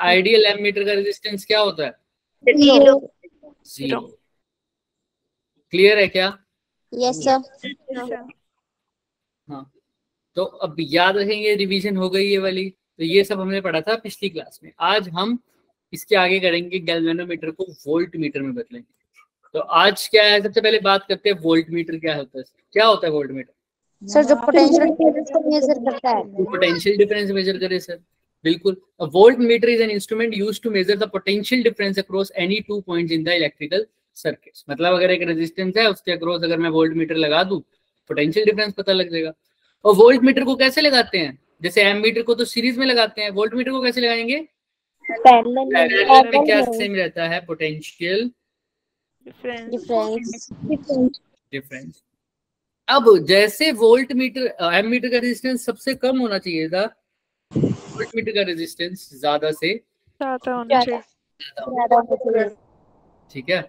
Ideal ammeter का resistance क्या होता है? 0। क्लियर है क्या? Yes sir. हाँ, तो अब याद रखेंगे, रिवीजन हो गई ये वाली। तो ये सब हमने पढ़ा था पिछली क्लास में। आज हम इसके आगे करेंगे, गैल्वेनोमीटर को वोल्ट मीटर में बदलेंगे। तो आज क्या है, सबसे पहले बात करते हैं वोल्ट मीटर क्या होता है। क्या होता है वोल्ट मीटर? सर जो पोटेंशियल डिफरेंस को मेजर करता है। पोटेंशियल डिफरेंस मेजर करे सर, बिल्कुल। A voltmeter is an instrument used to measure the potential difference across any 2 points in the electrical circuits। मतलब अगर एक रेजिस्टेंस है, उसके अक्रॉस अगर मैं वोल्ट मीटर लगा दूं, पोटेंशियल डिफरेंस पता लग जाएगा। और वोल्ट मीटर को कैसे लगाते हैं? जैसे एम मीटर को तो सीरीज में लगाते हैं, वोल्ट मीटर को कैसे लगाएंगे? पैरेलल में। क्या सेम रहता है? Potential difference. अब जैसे वोल्ट मीटर, एम मीटर का रेजिस्टेंस सबसे कम होना चाहिए था, वोल्ट मीटर का रेजिस्टेंस ज्यादा से ज्यादा होना चाहिए। ठीक है,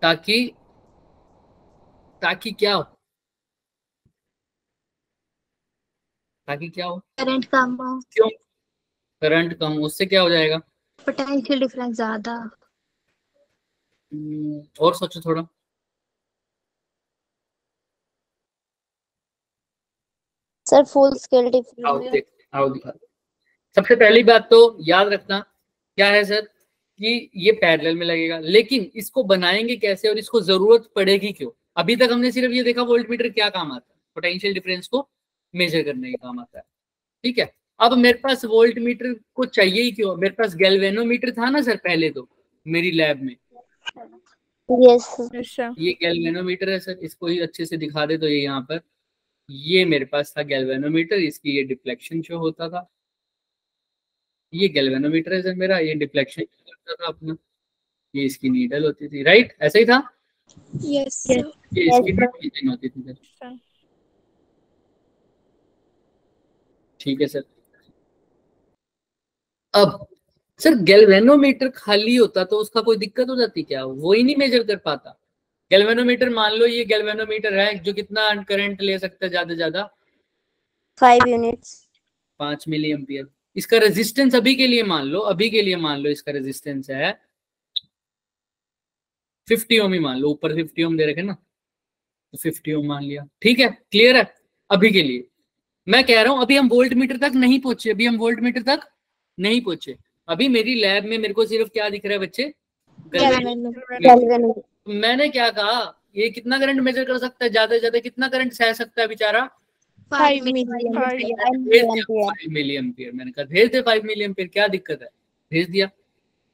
ताकि क्या हो, ताकि क्या हो? करंट कम हो। क्यों? करंट कम, उससे क्या हो जाएगा? पोटेंशियल डिफरेंस ज्यादा। और सोचो थोड़ा। Sir full scale difference. आओ दिखा। सबसे पहली बात तो याद रखना क्या है सर, कि ये पैरेलल में लगेगा, लेकिन इसको बनाएंगे कैसे और इसको जरूरत पड़ेगी क्यों? अभी तक हमने सिर्फ ये देखा वोल्ट मीटर क्या काम आता है, पोटेंशियल डिफरेंस को मेजर करने का काम आता है। ठीक है, अब मेरे पास वोल्ट मीटर को चाहिए ही क्यों? मेरे पास गैल्वेनोमीटर था ना सर पहले, तो मेरी लैब में। यस ये गैल्वेनोमीटर है सर, इसको ही अच्छे से दिखा दे तो ये यहाँ पर, ये मेरे पास था गैल्वेनोमीटर, इसकी ये डिफ्लेक्शन शो होता था। ये गैल्वेनोमीटर है सर मेरा, ये डिफ्लेक्शन करता था अपना, ये इसकी नीडल होती थी, राइट? ऐसा ही था। यस ये इसकी रीडिंग होती थी सर। ठीक है सर। अब सर गैल्वेनोमीटर खाली होता तो उसका कोई दिक्कत हो जाती क्या? वो ही नहीं मेजर कर पाता। गैल्वेनोमीटर, मान लो ये गैल्वेनोमीटर है जो कितना करंट ले सकता है ज्यादा से ज्यादा? 5 यूनिट्स। 5 milliampere. इसका रेजिस्टेंस अभी के लिए मान लो, अभी के लिए मान लो इसका रेजिस्टेंस है 50 ओम ही मान लो, ऊपर 50 ओम दे रखे ना, तो 50 ओम मान लिया। ठीक है, क्लियर है? अभी के लिए मैं कह रहा हूं, अभी हम वोल्ट मीटर तक नहीं पहुंचे, अभी हम वोल्ट मीटर तक नहीं पहुंचे। अभी मेरी लैब में मेरे को सिर्फ क्या दिख रहा है बच्चे? मैंने क्या कहा, ये कितना करंट मेजर कर सकता है? ज्यादा से ज्यादा कितना करंट सह सकता है बेचारा? 5 मिली एम्पियर। मैंने कहा भेज दे 5 मिली एम्पियर, क्या दिक्कत है? भेज दिया।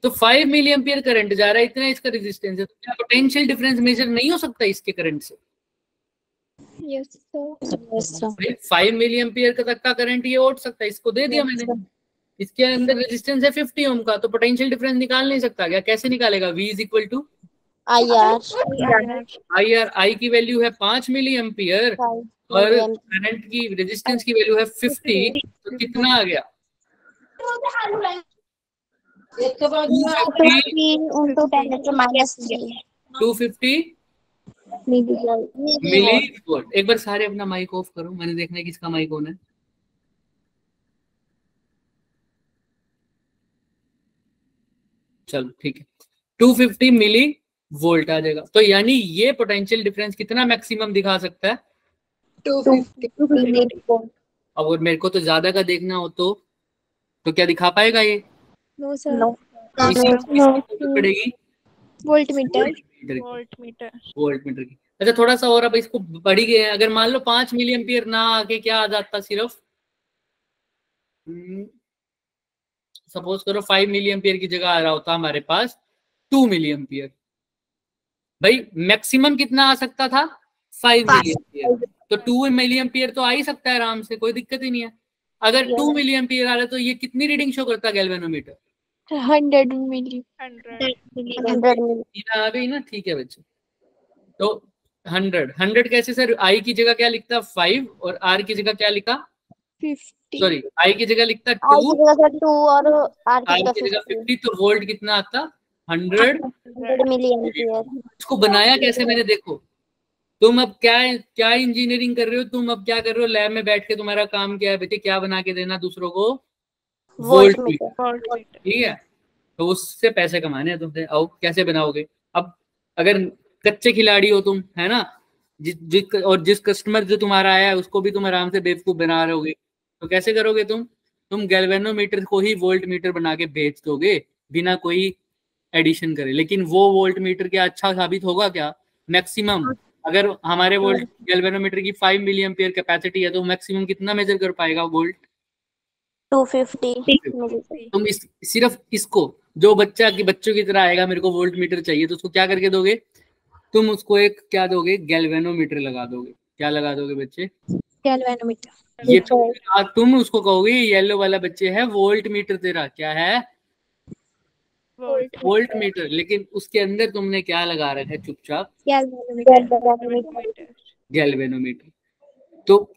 तो 5 मिली एम्पियर करंट जा रहा है, इतना इसका रेजिस्टेंस है, तो क्या पोटेंशियल डिफरेंस मेजर नहीं हो सकता इसके करंट से? Yes sir. 5 मिली एम्पियर तक का करंट ये ओढ़ सकता है, इसको दे दिया मैंने। इसके अंदर रेजिस्टेंस है 50 ओम का, तो पोटेंशियल डिफरेंस निकाल नहीं सकता क्या? कैसे निकालेगा? V is equal to IR। I की वैल्यू है 5 मिली एम्पियर और करंट की, रेजिस्टेंस की वैल्यू है 50, तो कितना आ गया? 250 मिली वोल्ट। एक बार सारे अपना माइक ऑफ करो, मैंने देखना है किसका माइक ऑन है। चलो ठीक है, 250 मिली वोल्ट आ जाएगा। तो यानी ये पोटेंशियल डिफरेंस कितना मैक्सिमम दिखा सकता है? 250। अब अगर मेरे को तो ज्यादा का देखना हो तो क्या दिखा पाएगा ये? No sir. पड़ेगी वोल्ट मीटर की। अच्छा थोड़ा सा और, अब इसको बढ़ ही गए हैं। अगर मान लो 5 मिली एम्पियर ना आके क्या आ जाता, सिर्फ सपोज करो 5 मिली एम्पियर की जगह आ रहा होता हमारे पास 2 मिली एम्पियर, भाई मैक्सिमम कितना आ सकता था? 5 मिली एम्पियर। तो 2 मिली एम्पियर तो आ ही सकता है आराम से, कोई दिक्कत ही नहीं है। अगर 2 मिली एम्पियर आ रहा है तो ये कितनी रीडिंग शो करता है गैल्वेनोमीटर? 100 मिली। आ गई ना? ठीक है बच्चे, तो 100 कैसे सर? आई की जगह क्या लिखता? 5 और आर की जगह क्या लिखा? 50। सॉरी, आई की जगह लिखता 2 और आर की जगह 50, तो वोल्ट कितना आता? 100 मिली एम्पियर। इसको बनाया कैसे मैंने? देखो, तुम अब क्या इंजीनियरिंग कर रहे हो, तुम अब क्या कर रहे हो लैब में बैठ के? तुम्हारा काम क्या है बेटे? क्या बना के देना दूसरों को? Volt voltmeter, meter. ठीक है। तो उससे पैसे कमाने हैं तुमसे। आओ कैसे बनाओगे? अब अगर कच्चे खिलाड़ी हो तुम, है ना, जिस कस्टमर जो तुम्हारा आया है उसको भी तुम आराम से बेवकूफ बना रहोगे, तो कैसे करोगे तुम गैल्वेनोमीटर को ही वोल्ट मीटर बना के बेच दोगे बिना कोई एडिशन करे। लेकिन वो वोल्ट मीटर क्या अच्छा साबित होगा क्या? मैक्सिमम, अगर हमारे वोल्ट गैल्वेनोमीटर की 5 मिली एम्पियर कैपेसिटी है तो मैक्सिमम कितना मेजर कर पाएगा वोल्ट? 250 मिली। तुम सिर्फ इसको, जो बच्चों की तरह आएगा मेरे को वोल्ट मीटर चाहिए, तो उसको क्या करके दोगे? तुम उसको एक क्या दोगे? गैल्वेनोमीटर लगा दोगे। क्या लगा दोगे बच्चे? गैल्वेनोमीटर। ये तुम उसको कहोगे येलो वाला बच्चे है वोल्ट मीटर, तेरा क्या है? Volt meter. लेकिन उसके अंदर तुमने क्या लगा रखा है चुपचाप? गैल्वेनोमीटर। गैल्वेनोमीटर। तो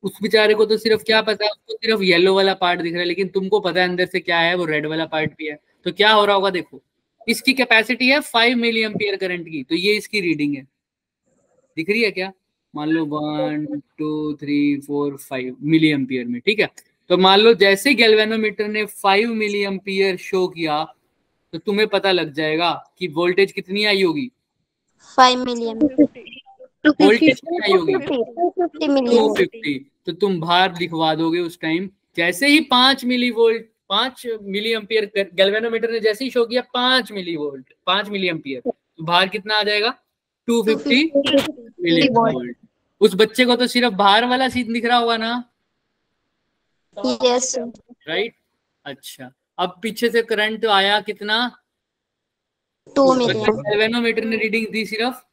उस बेचारे को तो सिर्फ क्या पता है, उसको सिर्फ येलो वाला पार्ट दिख रहा है, लेकिन तुमको पता है अंदर से क्या है, वो रेड वाला पार्ट भी है। तो क्या हो रहा होगा देखो, इसकी कैपेसिटी है 5 मिली एम्पियर करंट की, तो ये इसकी रीडिंग है, दिख रही है क्या? मान लो 1 2 3 4 5 मिली एम्पियर में, ठीक है। तो मान लो जैसे गैल्वेनोमीटर ने 5 मिली एम्पियर शो किया, तो तुम्हें पता लग जाएगा कि वोल्टेज कितनी आई होगी। 5 मिलियन। वोल्टेज कितनी आई होगी? 250 मिलियन। 250। तो तुम बाहर लिखवा दोगे उस टाइम, जैसे ही 5 millivolt, 5 milliampere galvanometer ने जैसे ही शो किया 5 मिली वोल्ट, 5 मिली एम्पियर, तो बाहर कितना आ जाएगा? 250 मिली वोल्ट। उस बच्चे को तो सिर्फ बाहर वाला सीन दिख रहा होगा ना, यस। राइट? अच्छा, अब पीछे से करंट आया कितना? 2 मिलियन। गैल्वेनोमीटर ने रीडिंग दी सिर्फ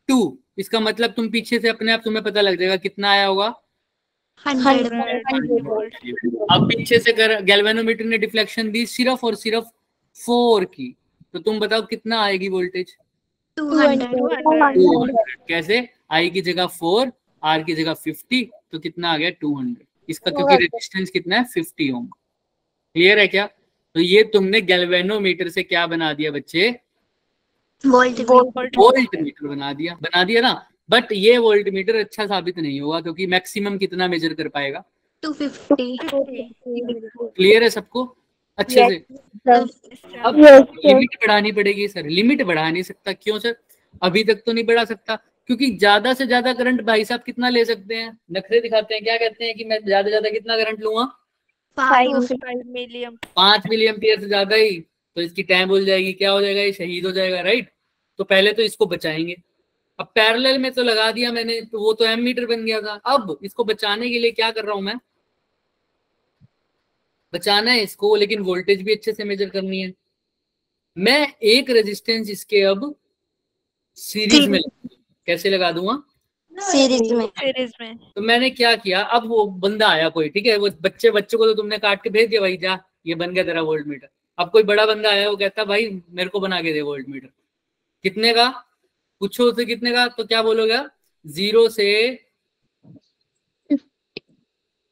2। इसका मतलब तुम पीछे से अपने आप तुम्हें पता लग जाएगा कितना आया होगा। 100। अब पीछे से गैल्वेनोमीटर ने डिफ्लेक्शन दी सिर्फ और सिर्फ 4 की, तो तुम बताओ कितना आएगी वोल्टेज? 200। कैसे? आई की जगह 4, आर की जगह 50, तो कितना आ गया? 200। इसका क्योंकि रेजिस्टेंस कितना है? 50 ओम। क्लियर है क्या? तो ये तुमने गैल्वेनोमीटर से क्या बना दिया बच्चे? वोल्ट मीटर बना दिया ना। बट ये वोल्ट मीटर अच्छा साबित नहीं होगा, क्योंकि मैक्सिमम कितना मेजर कर पाएगा? 250। क्लियर है सबको अच्छे से? अब लिमिट बढ़ानी पड़ेगी सर। लिमिट बढ़ा नहीं सकता, क्यों सर? अभी तक तो नहीं बढ़ा सकता, क्योंकि ज्यादा से ज्यादा करंट भाई साहब कितना ले सकते हैं? नखरे दिखाते हैं, क्या कहते हैं कि मैं ज्यादा से ज्यादा कितना करंट लूंगा? 5 5 मिली एम्पियर से ज्यादा ही, तो इसकी टाइम बोल जाएगी, क्या हो जाएगा? ये शहीद हो जाएगा, राइट? तो पहले तो इसको बचाएंगे। अब पैरेलल में तो लगा दिया मैंने, तो वो तो एम मीटर बन गया था। अब इसको बचाने के लिए क्या कर रहा हूं मैं? बचाना है इसको, लेकिन वोल्टेज भी अच्छे से मेजर करनी है। मैं एक रेजिस्टेंस इसके अब सीरीज में कैसे लगा दूंगा? सीरीज में। तो मैंने क्या किया, अब वो बंदा आया कोई, ठीक है, वो बच्चे को तो तुमने काट के भेज दिया, भाई जा ये बन गया तेरा वोल्ट मीटर। अब कोई बड़ा बंदा आया, वो कहता भाई मेरे को बना के दे वोल्ट मीटर। कितने का? पूछो उसे कितने का, तो क्या बोलोगे? 0 से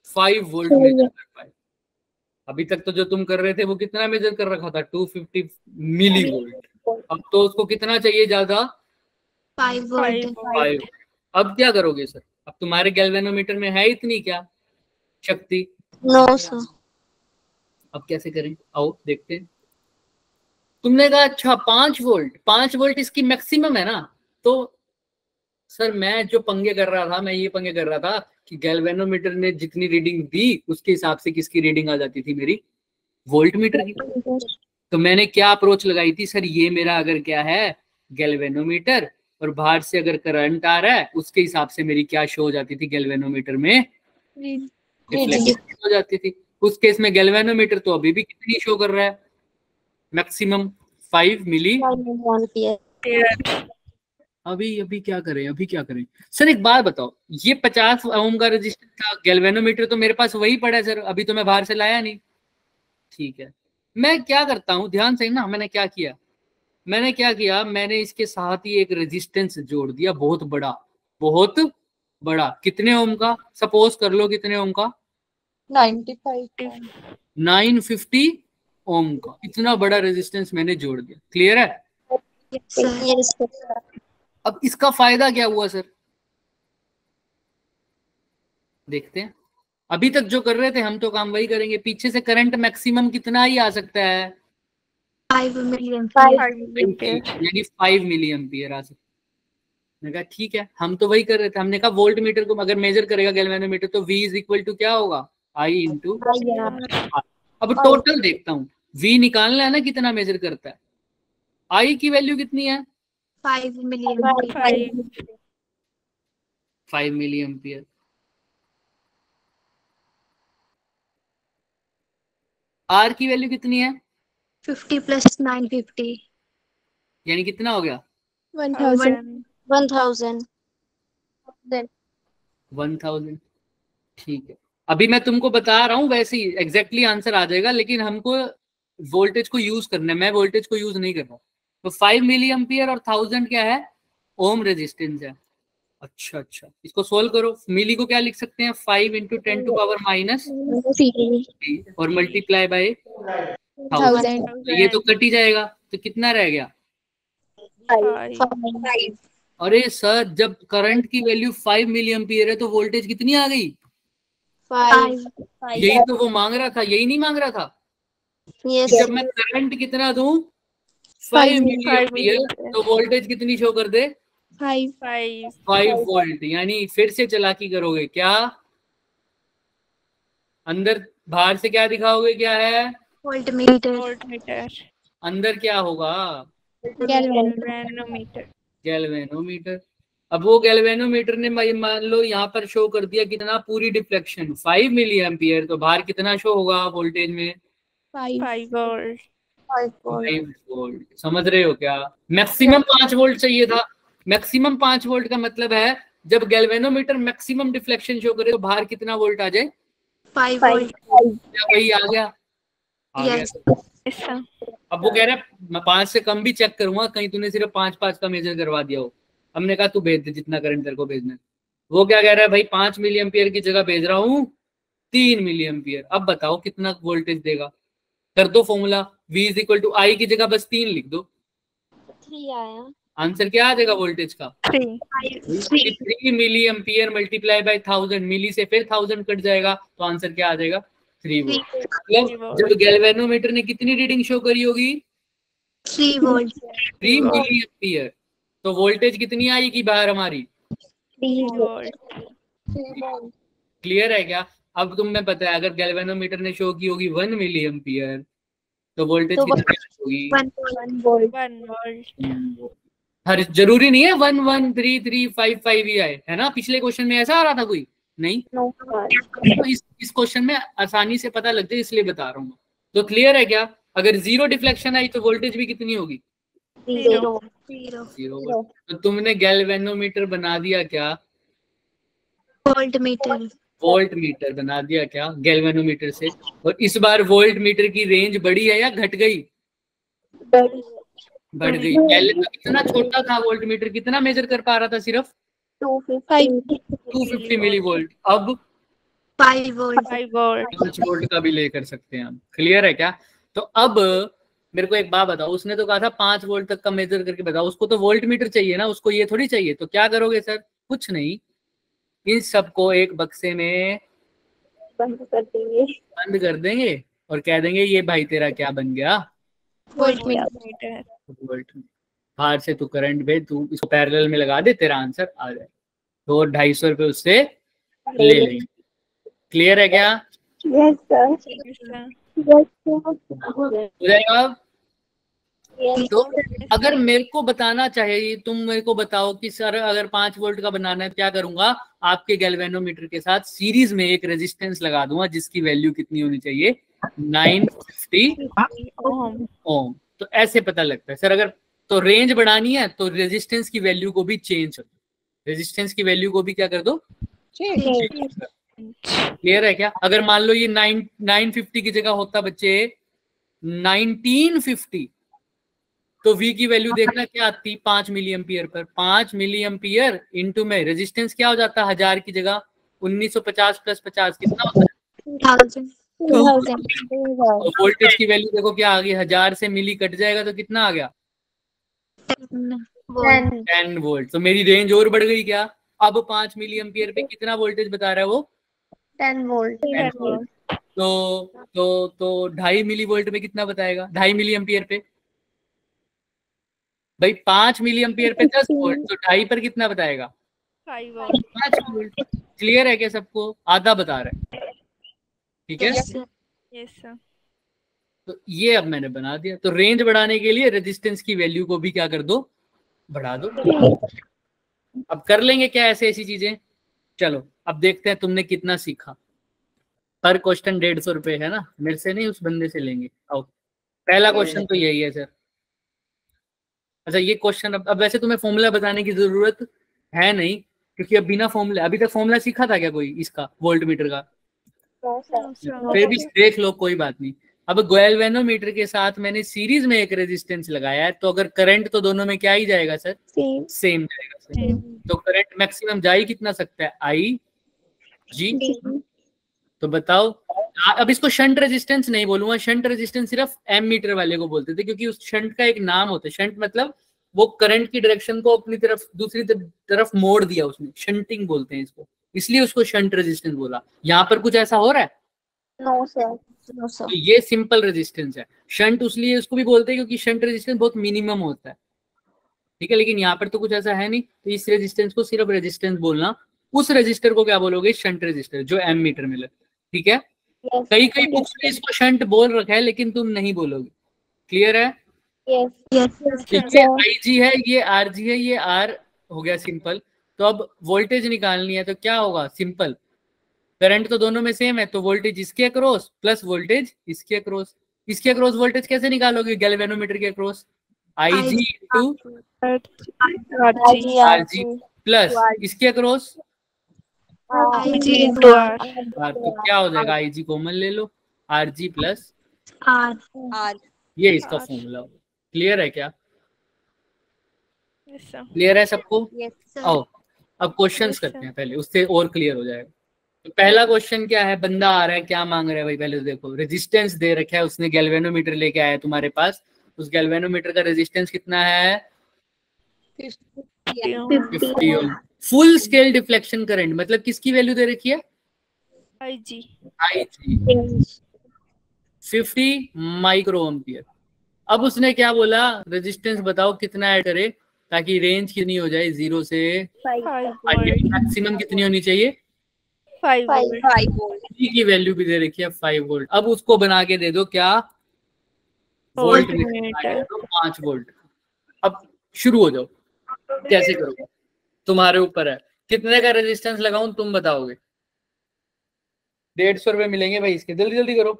5 वोल्ट मेजर कर पाए। अभी तक तो जो तुम कर रहे थे वो कितना मेजर कर रखा था? 250 मिली वोल्ट। अब तो उसको कितना चाहिए ज्यादा? 5। अब क्या करोगे सर? अब तुम्हारे गैल्वेनोमीटर में है इतनी क्या शक्ति? 900। अब कैसे करें? आओ देखते हैं। तुमने कहा अच्छा 5 वोल्ट, 5 वोल्ट इसकी मैक्सिमम है ना। तो सर मैं जो पंगे कर रहा था, मैं ये पंगे कर रहा था कि गैल्वेनोमीटर ने जितनी रीडिंग दी उसके हिसाब से किसकी रीडिंग आ जाती थी? मेरी वोल्ट मीटर की। तो मैंने क्या अप्रोच लगाई थी सर, ये मेरा अगर क्या है गैल्वेनोमीटर, और बाहर से अगर करंट आ रहा है उसके हिसाब से मेरी क्या शो हो जाती थी गैल्वेनोमीटर में? डिफ्लेक्शन हो जाती थी। उस केस में गैल्वेनोमीटर तो अभी भी कितनी शो कर रहा है? मैक्सिमम 5 मिली। अभी अभी क्या करें? अभी क्या करें सर? एक बात बताओ, ये 50 ओम का रजिस्टर था, गैल्वेनोमीटर तो मेरे पास वही पड़ा है सर, अभी तो मैं बाहर से लाया नहीं। ठीक है, मैं क्या करता हूँ, ध्यान से ना, मैंने इसके साथ ही एक रेजिस्टेंस जोड़ दिया, बहुत बड़ा, बहुत बड़ा। कितने ओम का? सपोज कर लो कितने ओम का? 950 ओम का। इतना बड़ा रेजिस्टेंस मैंने जोड़ दिया। क्लियर है? अब इसका फायदा क्या हुआ सर? देखते हैं। अभी तक जो कर रहे थे हम तो काम वही करेंगे। पीछे से करंट मैक्सिमम कितना ही आ सकता है? 5 million. यानी 5 मिली एम्पियर आ सकता है। मैंने कहा ठीक है, हम तो वही कर रहे थे। हमने कहा वोल्ट मीटर को अगर मेजर करेगा गैल्वेनोमीटर तो V इज इक्वल टू क्या होगा? I into. अब टोटल देखता हूँ, V निकालना है ना कितना मेजर करता है। I की वैल्यू कितनी है? 5 million. 5 milliampere. R की वैल्यू कितनी है? 50 plus 950. यानी कितना हो गया? 1000. 1000। ठीक है, अभी मैं तुमको बता रहा हूँ, वैसे ही एग्जैक्टली आंसर आ जाएगा, लेकिन हमको वोल्टेज को यूज करना है। मैं वोल्टेज को यूज नहीं कर रहा। तो 5 मिली एम्पियर और 1000 क्या है? ओम रेजिस्टेंस है। अच्छा अच्छा, इसको सोल्व करो। मिली को क्या लिख सकते हैं? 5 इंटू 10 टू पावर माइनस और मल्टीप्लाई बाय 1000। ये तो कट ही जाएगा, तो कितना रह गया? 5. अरे सर, जब करंट की वैल्यू 5 मिली एम्पियर है तो वोल्टेज कितनी आ गई? 5. यही तो वो मांग रहा था, यही नहीं मांग रहा था Yes. कि जब मैं करंट कितना दूं 5 मिली एम्पियर तो वोल्टेज कितनी शो कर दे? 5 वोल्ट। यानी फिर से चालाकी करोगे क्या? अंदर बाहर से क्या दिखाओगे? क्या है Voltmeter. अंदर? क्या होगा? Galvanometer. गैल्वेनोमीटर। अब वो गैल्वेनोमीटर ने मान लो यहाँ पर शो कर दिया कितना? पूरी डिफ्लेक्शन 5 मिली एम्पियर। तो बाहर कितना शो होगा वोल्टेज में? 5 volt. 5 वोल्ट। समझ रहे हो क्या? मैक्सिमम 5 वोल्ट चाहिए था। मैक्सिमम 5 वोल्ट का मतलब है जब गैल्वेनोमीटर मैक्सिमम डिफ्लेक्शन शो करे तो बाहर कितना वोल्ट आ जाए? 5 volt. क्या वही आ गया? आ Yes. गया। अब वो कह रहा है मैं 5 से कम भी चेक करूंगा, कहीं तूने सिर्फ 5 का मेजर करवा दिया हो। हमने कहा तू भेज दे जितना करंट तेरे को भेजना है। वो क्या कह रहा है? भाई 5 मिली एम्पियर की जगह भेज रहा हूँ 3 मिली एम्पियर। अब बताओ कितना वोल्टेज देगा? कर दो formula. V is equal to I की जगह बस 3 लिख दो। 3 आया. आंसर क्या आ जाएगा वोल्टेज का? 3. 3 मिली एम्पियर मल्टीप्लाई बाय 1000। मिली से फिर 1000 कट जाएगा तो आंसर क्या आ जाएगा? 3 वोल्ट। मतलब जब गैल्वेनोमीटर ने कितनी रीडिंग शो करी होगी? 3 volt. 3 milliampere. तो वोल्टेज कितनी आएगी बाहर हमारी? 3 volt. क्लियर है क्या? अब तुम्हें पता है अगर गैल्वेनोमीटर ने शो की होगी 1 मिली एम्पियर तो वोल्टेज कितनी होगी? 1 volt. हर जरूरी नहीं है 11335 ही आए, है ना? पिछले क्वेश्चन में ऐसा आ रहा था कोई? नहीं। तो इस क्वेश्चन में आसानी से पता लग जाए इसलिए बता रहा हूँ। तो क्लियर है क्या? अगर जीरो डिफ्लेक्शन आई तो वोल्टेज भी कितनी होगी? 0. तो तुमने गैल्वेनोमीटर बना दिया क्या? Voltmeter. वोल्ट मीटर बना दिया क्या गैल्वेनोमीटर से? और इस बार वोल्ट मीटर की रेंज बढ़ी है या घट गई? बढ़ गई। पहले तो कितना छोटा था वोल्ट मीटर, कितना मेजर कर पा रहा था? सिर्फ 250 मिली वोल्ट। अब 5 volt. 5 वोल्ट का भी ले कर सकते हैं हम। क्लियर है क्या? तो अब मेरे को एक बात बताओ, उसने तो कहा था 5 वोल्ट तक का मेजर करके बताओ। उसको तो वोल्ट मीटर चाहिए ना, उसको ये थोड़ी चाहिए। तो क्या करोगे सर? कुछ नहीं, इन सबको एक बक्से में बंद कर देंगे और कह देंगे ये भाई तेरा क्या बन गया? Voltmeter. वोल्ट। बाहर से तू करंट भेज, तू इसको पैरेलल में लगा दे, तेरा आंसर आ जाए। तो 250 रुपये उससे ले लेंगे। क्लियर है क्या? हो जाएगा अब? तो अगर मेरे को बताना चाहिए, तुम मेरे को बताओ कि सर अगर 5 वोल्ट का बनाना है क्या करूंगा? आपके गैल्वेनोमीटर के साथ सीरीज में एक रेजिस्टेंस लगा दूंगा जिसकी वैल्यू कितनी होनी चाहिए? 950 ओम। तो ऐसे पता लगता है सर। अगर तो रेंज बढ़ानी है तो रेजिस्टेंस की वैल्यू को भी चेंज कर दो। रेजिस्टेंस की वैल्यू को भी क्या कर दो? क्लियर है क्या? अगर मान लो ये 950 की जगह होता बच्चे 1950 तो V की वैल्यू देखना क्या आती? 5 milli ampere per. 5 milli ampere into में रेजिस्टेंस क्या हो जाता? 1000 की जगह 1950 प्लस 50 कितना होता है? 1000. वोल्टेज की वैल्यू देखो क्या आ गई? 1000 से मिली कट जाएगा तो कितना आ गया? 10 वोल्ट। तो मेरी रेंज और बढ़ गई क्या? अब 5 मिली एम्पियर पे कितना वोल्टेज बता रहा है वो? 10 वोल्ट 10 वोल्ट। तो 2.5 मिली वोल्ट में कितना बताएगा? 2.5 मिली एम्पियर पे भाई 5 मिली एम्पियर पे 10 वोल्ट, तो 2.5 पर कितना बताएगा? 5 वोल्ट। 5 वोल्ट। क्लियर है क्या सबको? आधा बता रहे हैं, ठीक है। Yes sir. तो ये अब मैंने बना दिया। तो रेंज बढ़ाने के लिए रेजिस्टेंस की वैल्यू को भी क्या कर दो? बढ़ा दो। अब कर लेंगे क्या ऐसे ऐसी चीजें? चलो अब देखते हैं तुमने कितना सीखा। पर क्वेश्चन 150 रुपये है ना, मेरे से नहीं उस बंदे से लेंगे। आओ, पहला क्वेश्चन तो यही है सर। अच्छा ये क्वेश्चन अब वैसे तुम्हें फॉर्मूला बताने की जरूरत है नहीं, क्योंकि अब बिना फॉर्मूला, अभी तक फॉर्मूला सीखा था क्या कोई इसका वोल्ट मीटर का? फिर भी देख लो, कोई बात नहीं। अब गैल्वेनोमीटर के साथ मैंने सीरीज में एक रेजिस्टेंस लगाया है, तो अगर करंट तो दोनों में क्या ही जाएगा सर? सेम जाएगा सर। तो करंट मैक्सिमम जा ही कितना सकता है? आई जी। तो बताओ। अब इसको शंट रेजिस्टेंस नहीं बोलूंगा, शंट रेजिस्टेंस सिर्फ एम मीटर वाले को बोलते थे, क्योंकि उस शंट का एक नाम होता है। शंट मतलब वो करंट की डायरेक्शन को अपनी तरफ दूसरी तरफ मोड़ दिया उसने, शंटिंग बोलते हैं इसको, इसलिए उसको शंट रेजिस्टेंस बोला। यहाँ पर कुछ ऐसा हो रहा है? No sir. नो तो सर। ये सिंपल रेजिस्टेंस है। शंट उसलिए उसको भी बोलते हैं क्योंकि शंट रेजिस्टेंस बहुत मिनिमम होता है, ठीक है। लेकिन यहाँ पर तो कुछ ऐसा है नहीं, तो इस रेजिस्टेंस को सिर्फ रेजिस्टेंस बोलना। उस रेजिस्टर को क्या बोलोगे? शंट रेजिस्टर, जो एम मीटर में लगे, ठीक है। कई कई बुक्स में इसको शंट बोल रखा है, लेकिन तुम नहीं बोलोगे। क्लियर है? यस यस तो ये आई जी है, ये आर जी है, ये आर हो गया सिंपल। तो अब वोल्टेज निकालनी है, तो क्या होगा? सिंपल, करंट तो दोनों में सेम है, तो वोल्टेज इसके अक्रॉस प्लस वोल्टेज इसके अक्रॉस। इसके अक्रॉस वोल्टेज कैसे निकालोगे? गैल्वेनोमीटर के across I G into R G plus इसके across I G into R. R. तो क्या हो जाएगा? आई जी कॉमन ले लो, आर जी प्लस आर। ये इसका फॉर्मूला होगा। क्लियर है क्या? Yes sir. क्लियर है सबको? Yes sir. आओ अब क्वेश्चंस यस करते सर। हैं पहले, उससे और क्लियर हो जाएगा। तो पहला क्वेश्चन क्या है? बंदा आ रहा है, क्या मांग रहा है भाई? पहले तो देखो, रेजिस्टेंस दे रखा है उसने, गैल्वेनोमीटर लेके आया है तुम्हारे पास। उस गैल्वेनोमीटर का रेजिस्टेंस कितना है? 50 ओम। फुल स्केल डिफ्लेक्शन करंट मतलब किसकी वैल्यू दे रखी है? I ji. I ji 50 micro ampere. अब उसने क्या बोला? रेजिस्टेंस बताओ कितना ऐड करे ताकि रेंज कितनी हो जाए? 0 से 5 वोल्ट। मैक्सिमम कितनी होनी चाहिए? 5 वोल्ट। ई की वैल्यू भी दे रखी है 5 वोल्ट। अब उसको बना के दे दो क्या? वोल्ट वोल्ट मीटर बना के दे मीटर। दो 5 वोल्ट। अब शुरू हो जाओ। कैसे करोगे? तुम्हारे ऊपर है। कितने का रेजिस्टेंस लगाऊं तुम बताओगे? 150 रुपये मिलेंगे भाई इसके, जल्दी जल्दी करो।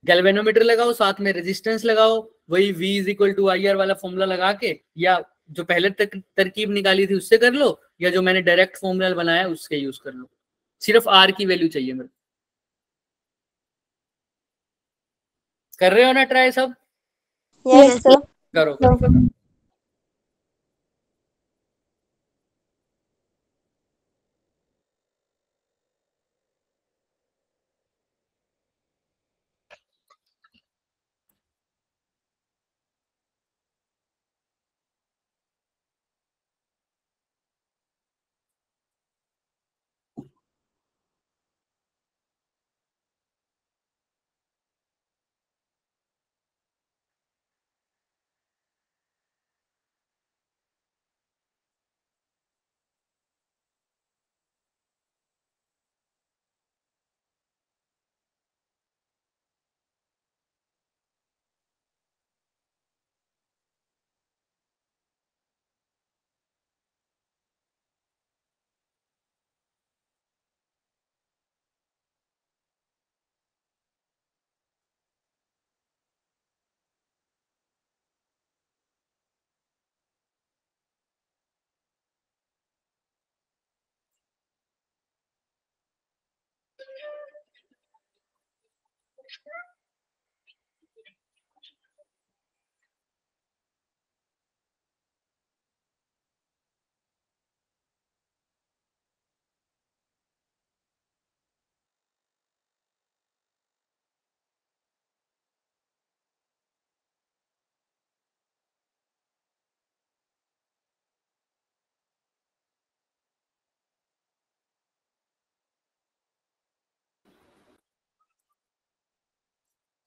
गैल्वेनोमीटर लगाओ, साथ में रेजिस्टेंस लगाओ, वही V is equal to I R वाला फॉर्मूला लगा के, या जो पहले तरकीब निकाली थी उससे कर लो, या जो मैंने डायरेक्ट फॉर्मूला बनाया उससे यूज कर लो। सिर्फ R की वैल्यू चाहिए मेरे को। कर रहे हो ना ट्राई सब? Yes sir. करो करो।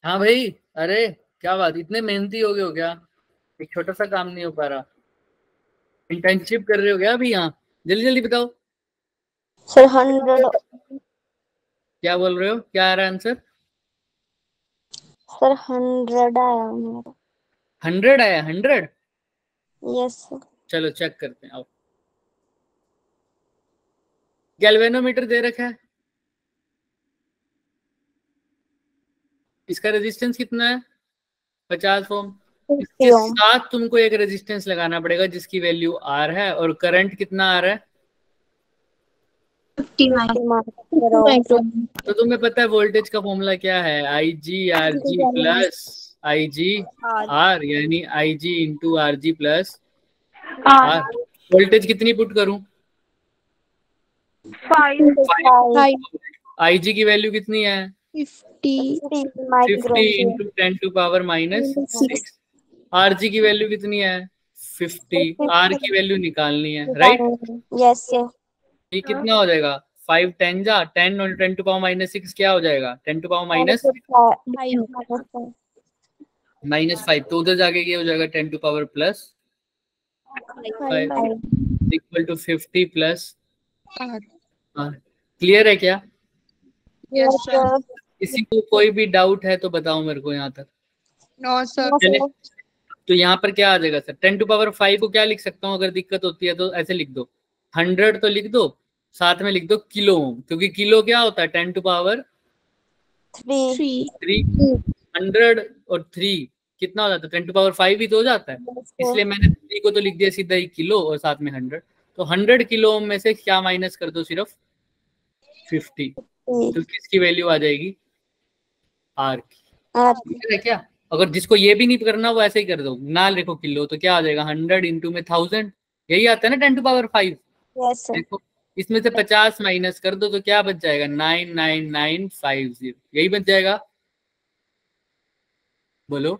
हाँ भाई, अरे क्या बात, इतने मेहनती हो गए हो क्या? एक छोटा सा काम नहीं हो पा रहा? इंटर्नशिप कर रहे हो क्या अभी यहाँ? जल्दी जल्दी बताओ। सर 100। क्या बोल रहे हो, क्या आ रहा है आंसर? सर 100 आया मेरा। 100 आया, 100? Yes sir. चलो चेक करते हैं आओ। गैल्वेनोमीटर दे रखा है, इसका रेजिस्टेंस कितना है? 50 ओम। 50 इसके ओम। साथ तुमको एक रेजिस्टेंस लगाना पड़ेगा जिसकी वैल्यू आर है, और करंट कितना आ रहा है? 50 माइक्रो। तो तुम्हें पता है वोल्टेज का फॉर्मूला क्या है? I G R G plus I G R, यानी I G into R G plus R. Voltage कितनी पुट करूं? 5 आई जी की वैल्यू कितनी है? 50 50 माइक्रो। इंटू 10⁻⁻6। आर जी की वैल्यू कितनी है? 50। आर की वैल्यू निकालनी है, राइट? Yes sir. ये कितना हो जाएगा? 5 10 जा 10, और 10⁻⁻6 क्या हो जाएगा? 10⁻⁻⁻5। तो उधर जाके ये हो जाएगा 10⁻+5 इक्वल टू 50 प्लस। क्लियर है क्या? Yes sir. किसी को कोई भी डाउट है तो बताओ मेरे को यहाँ तक। No sir. चले, तो यहाँ पर क्या आ जाएगा सर? 10⁻5 को क्या लिख सकता हूँ अगर दिक्कत होती है तो? ऐसे लिख दो, 100 तो लिख दो, साथ में लिख दो किलो ओम, क्योंकि किलो क्या होता है? 10⁻3। 100 और 3 कितना हो जाता है? 10⁻5 ही तो हो जाता है। इसलिए मैंने 3 को तो लिख दिया सीधा ही किलो, और साथ में 100। तो 100 किलो ओम में से क्या माइनस कर दो? सिर्फ 50। तो किसकी वैल्यू आ जाएगी? आर की। ठीक है क्या? अगर जिसको ये भी नहीं करना वो ऐसे ही कर दो, ना लिखो किलो, तो क्या आ जाएगा? 100 इंटू में 1000, यही आता है ना 10⁻5। देखो, इसमें से 50 माइनस कर दो तो क्या बच जाएगा? 99950, यही बच जाएगा। बोलो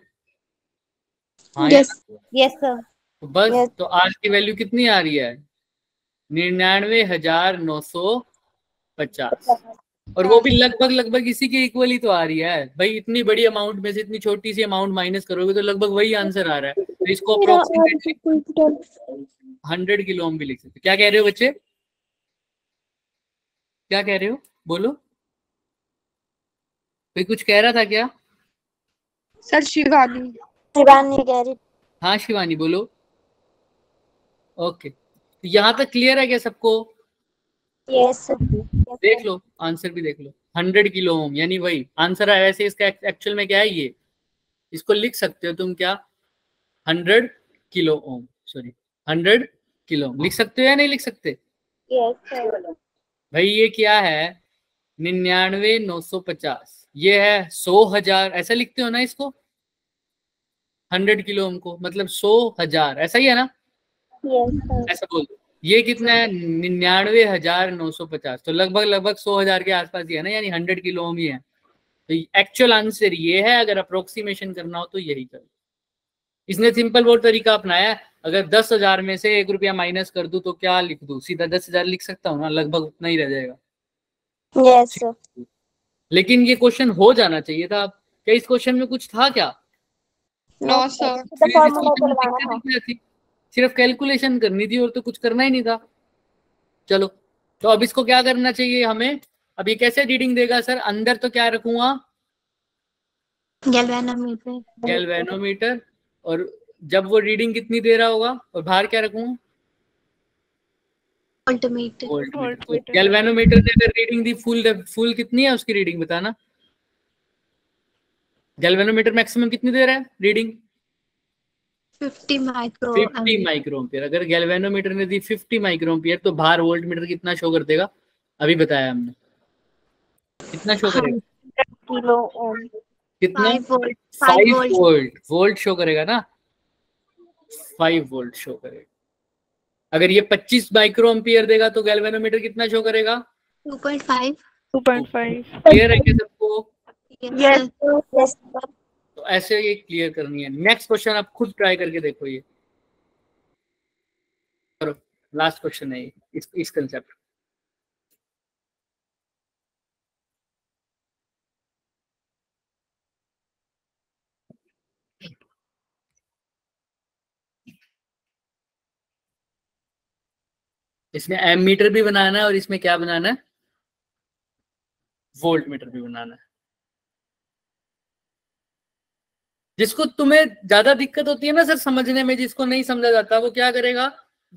हाँ या यस ना? Yes sir. तो बस, तो आर की वैल्यू कितनी आ रही है? 99,950। और वो भी लगभग लगभग इसी के इक्वल ही तो आ रही है भाई। इतनी बड़ी अमाउंट में से इतनी छोटी सी अमाउंट माइनस करोगे तो लगभग वही आंसर आ रहा है। तो इसको अप्रोक्सीमेटली 100 किलो ओम भी लिख सकते। क्या कह रहे हो बच्चे? क्या कह रहे हो? बोलो, कोई कुछ कह रहा था क्या? सर शिवानी। शिवानी कह रही। हाँ शिवानी बोलो। ओके, तो यहाँ तक क्लियर है क्या सबको? यस। देख लो, आंसर भी देख लो। 100 किलो ओम यानी वही आंसर है। वैसे इसका एक्चुअल में क्या है ये, इसको लिख सकते हो तुम क्या? 100 kilo ohm, sorry 100 kilo ohm लिख सकते हो या नहीं लिख सकते? यस। भाई ये क्या है? 99,950। ये है 100,000, ऐसा लिखते हो ना इसको? 100 किलो ओम को मतलब 100,000, ऐसा ही है ना? यस। ऐसा बोल दो। ये कितना है? 99,950, तो लगभग लगभग 100,000 के आसपास ही है ना, यानी 100 किलो ओम ही है। तो एक्चुअल आंसर ये है, अगर अप्रोक्सीमेशन करना हो तो यही करो। इसने सिंपल बहुत तरीका अपनाया है। अगर 10,000 में से 1 रुपया माइनस कर दूं तो क्या लिख दूं? सीधा 10,000 लिख सकता हूँ ना, लगभग उतना ही रह जाएगा। यस। लेकिन ये क्वेश्चन हो जाना चाहिए था। क्या इस क्वेश्चन में कुछ था क्या? No sir. फिर इस फॉर्मूला क्वेश्चन में लगाना दिक्कत था। ही क्या थी? सिर्फ कैलकुलेशन करनी थी और तो कुछ करना ही नहीं था। चलो, तो अब इसको क्या करना चाहिए हमें? अब ये कैसे रीडिंग देगा सर? अंदर तो क्या रखूंगा? गैल्वेनोमीटर। गैल्वेनोमीटर। और जब वो रीडिंग कितनी दे रहा होगा, और बाहर क्या रखूंगा? वोल्टमीटर। वोल्टमीटर। तो गैल्वेनोमीटर ने अगर रीडिंग दी, फुल फुल कितनी है उसकी रीडिंग बताना? गैल्वेनोमीटर मैक्सिमम कितनी दे रहा है रीडिंग? 50 माइक्रो। 50 माइक्रोएम्पियर। अगर गैल्वेनोमीटर ने दी 50 माइक्रोएम्पियर तो बाहर वोल्टमीटर कितना शो कर देगा? अभी बताया हमने, कितना शो करेगा? 100 किलो ओम। कितना? 5 volt. 5 5 volt. Volt. Volt show करेगा ना, 5 वोल्ट शो करेगा। अगर ये 25 माइक्रोएम्पियर देगा तो गैल्वेनोमीटर कितना शो करेगा? 2.5। क्लियर है क्या सबको? यस। यस। तो ऐसे ये क्लियर करनी है। नेक्स्ट क्वेश्चन आप खुद ट्राई करके देखो ये। करो, लास्ट क्वेश्चन है ये, इस कंसेप्ट। इसमें एम मीटर भी बनाना है और इसमें क्या बनाना है, वोल्ट मीटर भी बनाना है। जिसको तुम्हें ज्यादा दिक्कत होती है ना सर समझने में, जिसको नहीं समझा जाता वो क्या करेगा,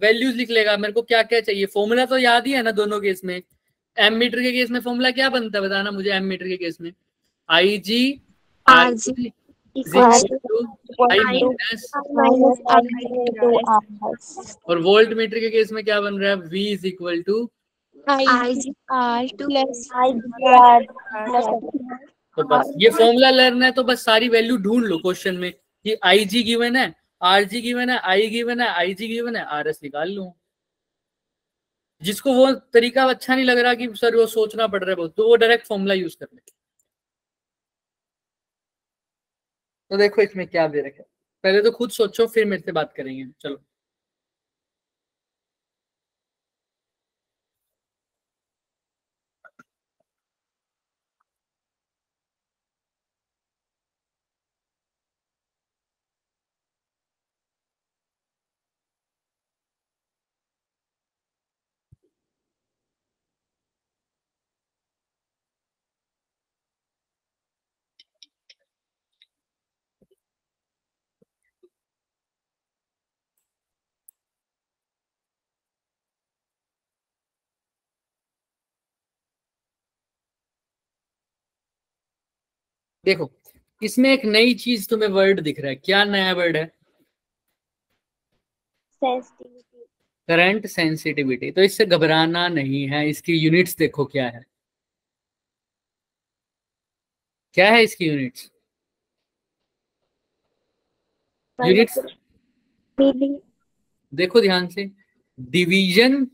वैल्यूज लिख लेगा, मेरे को क्या क्या चाहिए, फॉर्मूला तो याद ही है ना दोनों केस में। एम मीटर के केस में फॉर्मूला क्या बनता है बताना मुझे, एम मीटर के केस में I G R RG I minus, और वोल्ट मीटर के केस में क्या बन रहा है, V is equal to, IG R plus तो बस ये फॉर्मूला लर्न है, तो बस सारी वैल्यू ढूंढ लो क्वेश्चन में कि आई जी गिवन है, आर जी गिवन है, आई गिवन है, आई जी गिवन है, आर एस निकाल लो। जिसको वो तरीका अच्छा नहीं लग रहा कि सर वो सोचना पड़ रहा है बहुत, तो वो डायरेक्ट फॉर्मूला यूज कर ले। तो देखो इसमें क्या दे रखा है, पहले तो खुद सोचो फिर मेरे से बात करेंगे, चलो। देखो इसमें एक नई चीज तुम्हें वर्ड दिख रहा है, क्या नया वर्ड है, करंट सेंसिटिविटी। तो इससे घबराना नहीं है, इसकी यूनिट्स देखो क्या है, क्या है इसकी यूनिट्स, यूनिट्स देखो ध्यान से, डिवीजन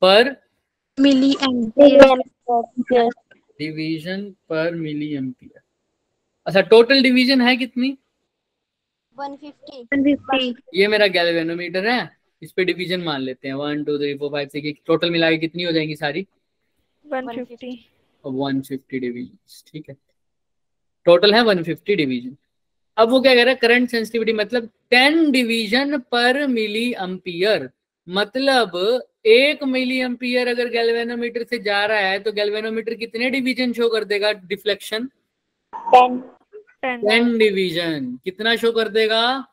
पर मिली एम्पियर डिवीजन पर मिली एम्पियर। अच्छा टोटल डिवीजन है कितनी, 150 ये मेरा गैल्वेनोमीटर है, इस पे डिवीजन मान लेते हैं 1 2 3 4 5 6, टोटल मिला के कितनी हो जाएंगी सारी, 150 150 डिवीजन, ठीक है, टोटल है 150 डिवीजन। अब वो क्या कह रहा है, करंट सेंसिटिविटी मतलब 10 डिवीजन पर मिली एम्पियर, मतलब 1 मिली एम्पियर अगर गैल्वेनोमीटर से जा रहा है तो गैल्वेनोमीटर कितने डिवीजन शो कर देगा, डिफ्लेक्शन 10 डिवीजन, कितना शो कर देगा,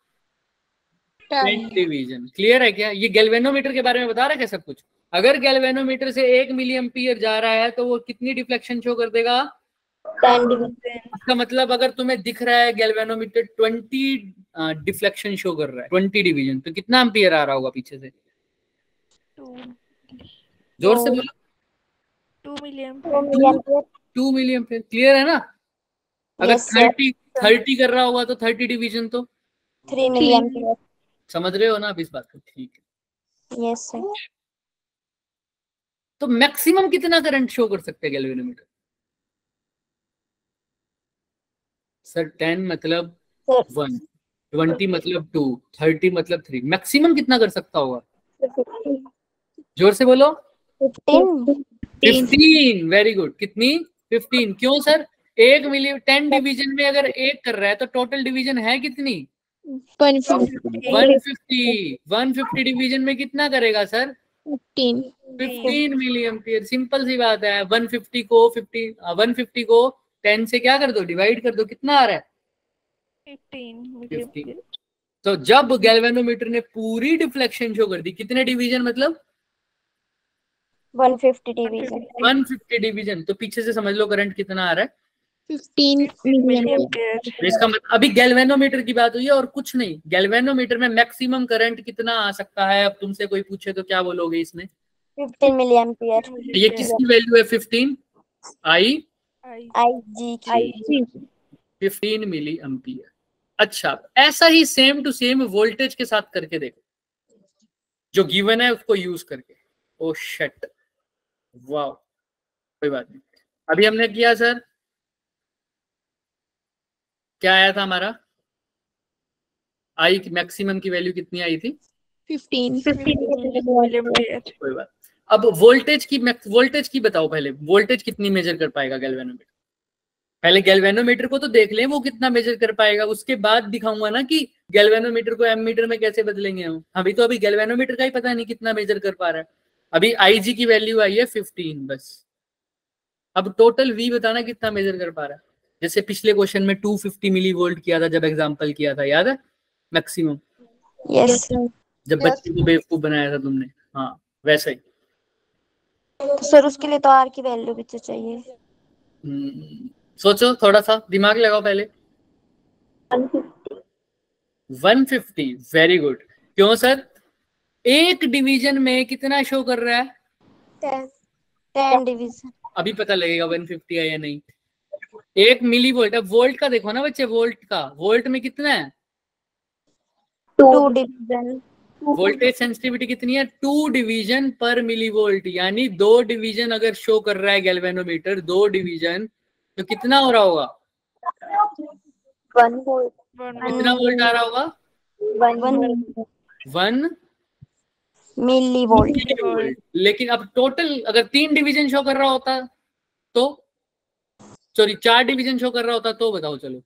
10 डिवीजन। क्लियर है क्या, ये गैल्वेनोमीटर के बारे में बता रहा है क्या सब कुछ। अगर गैल्वेनोमीटर से 1 मिली एम्पियर जा रहा है तो वो कितनी डिफ्लेक्शन शो कर देगा, 10 इसका मतलब अगर तुम्हें दिख रहा है गैल्वेनोमीटर 20 डिफ्लेक्शन शो कर रहा है, 20 डिवीजन, तो कितना एम्पियर आ रहा होगा पीछे से, 2 जोर से बोलो, 2 मिलियन 2 मिली एम्पियर। क्लियर है ना, अगर 30 कर रहा होगा तो 30 डिवीजन तो 3 मिली एम्पियर समझ रहे हो ना आप इस बात को, ठीक है। Yes sir. तो मैक्सिमम कितना करंट शो कर सकते हैं गैल्वेनोमीटर, सर 10 मतलब 1, 20 मतलब 2, 30 मतलब 3, मैक्सिमम कितना कर सकता होगा, जोर से बोलो, 15, वेरी गुड, कितनी 15, क्यों सर, 10 डिवीजन में अगर एक कर रहा है तो टोटल डिवीजन है कितनी, 150 डिवीजन में कितना करेगा सर, 15 मिली एम्पियर। सिंपल सी बात है, 150 को 10 से क्या कर दो, डिवाइड कर दो, कितना आ रहा है 15 तो जब गैल्वेनोमीटर ने पूरी डिफ्लेक्शन शो कर दी, कितने डिवीजन मतलब 150 डिवीजन, तो पीछे से समझ लो करंट कितना आ रहा है, 15 मिली तो इसका मतलब अभी गैल्वेनोमीटर की बात हुई है और कुछ नहीं, गैल्वेनोमीटर में मैक्सिमम करंट कितना आ सकता है, अब तुमसे कोई पूछे तो क्या बोलोगे इसमें, 15 मिली एम्पियर ये किसकी वैल्यू है, 15 आई IG की 15 मिली एम्पियर। अच्छा ऐसा ही सेम टू सेम वोल्टेज के साथ करके देखो, जो गिवन है उसको यूज करके, ओ शिट, वाह, कोई बात नहीं। अभी हमने किया सर, क्या आया था हमारा, आई की मैक्सिमम की वैल्यू कितनी आई थी, 15 कोई बात। अब वोल्टेज की बताओ, पहले वोल्टेज कितनी मेजर कर पाएगा गैल्वेनोमीटर, पहले गैल्वेनोमीटर को तो देख लें वो कितना मेजर कर पाएगा, उसके बाद दिखाऊंगा ना कि गैल्वेनोमीटर को एमीटर में कैसे बदलेंगे हम, अभी तो अभी गैल्वेनोमीटर का ही पता नहीं कितना मेजर कर पा रहा है। अभी IG की वैल्यू आई है 15 बस। अब टोटल V बताना कितना मेजर कर पा रहा है। जैसे पिछले क्वेश्चन में 250 मिली वोल्ट किया था जब एग्जांपल किया था, याद है मैक्सिमम, यस जब बच्चे को बेवकूफ बनाया था तुमने। हाँ वैसे ही। तो सर उसके लिए तो आर की वैल्यू भी तो चाहिए। सोचो थोड़ा सा दिमाग लगाओ पहले। 150, वेरी गुड। क्यों सर? एक डिवीजन में कितना शो कर रहा है? 10 डिवीजन। अभी पता लगेगा 150 है या नहीं। 1 मिली वोल्ट। अब वोल्ट का देखो ना बच्चे, वोल्ट का, वोल्ट में कितना है? 2 डिवीजन। वोल्टेज सेंसिटिविटी कितनी है? 2 डिवीजन पर मिली वोल्ट, यानी 2 डिवीजन अगर शो कर रहा है गैल्वेनोमीटर, 2 डिवीजन, तो कितना हो रहा होगा? 1 वोल्ट। कितना वोल्ट आ रहा होगा? 1 मिली वोल्ट। वोल्ट। लेकिन अब टोटल अगर 3 डिवीजन शो कर रहा होता तो, सॉरी 4 डिवीजन शो कर रहा होता तो बताओ चलो।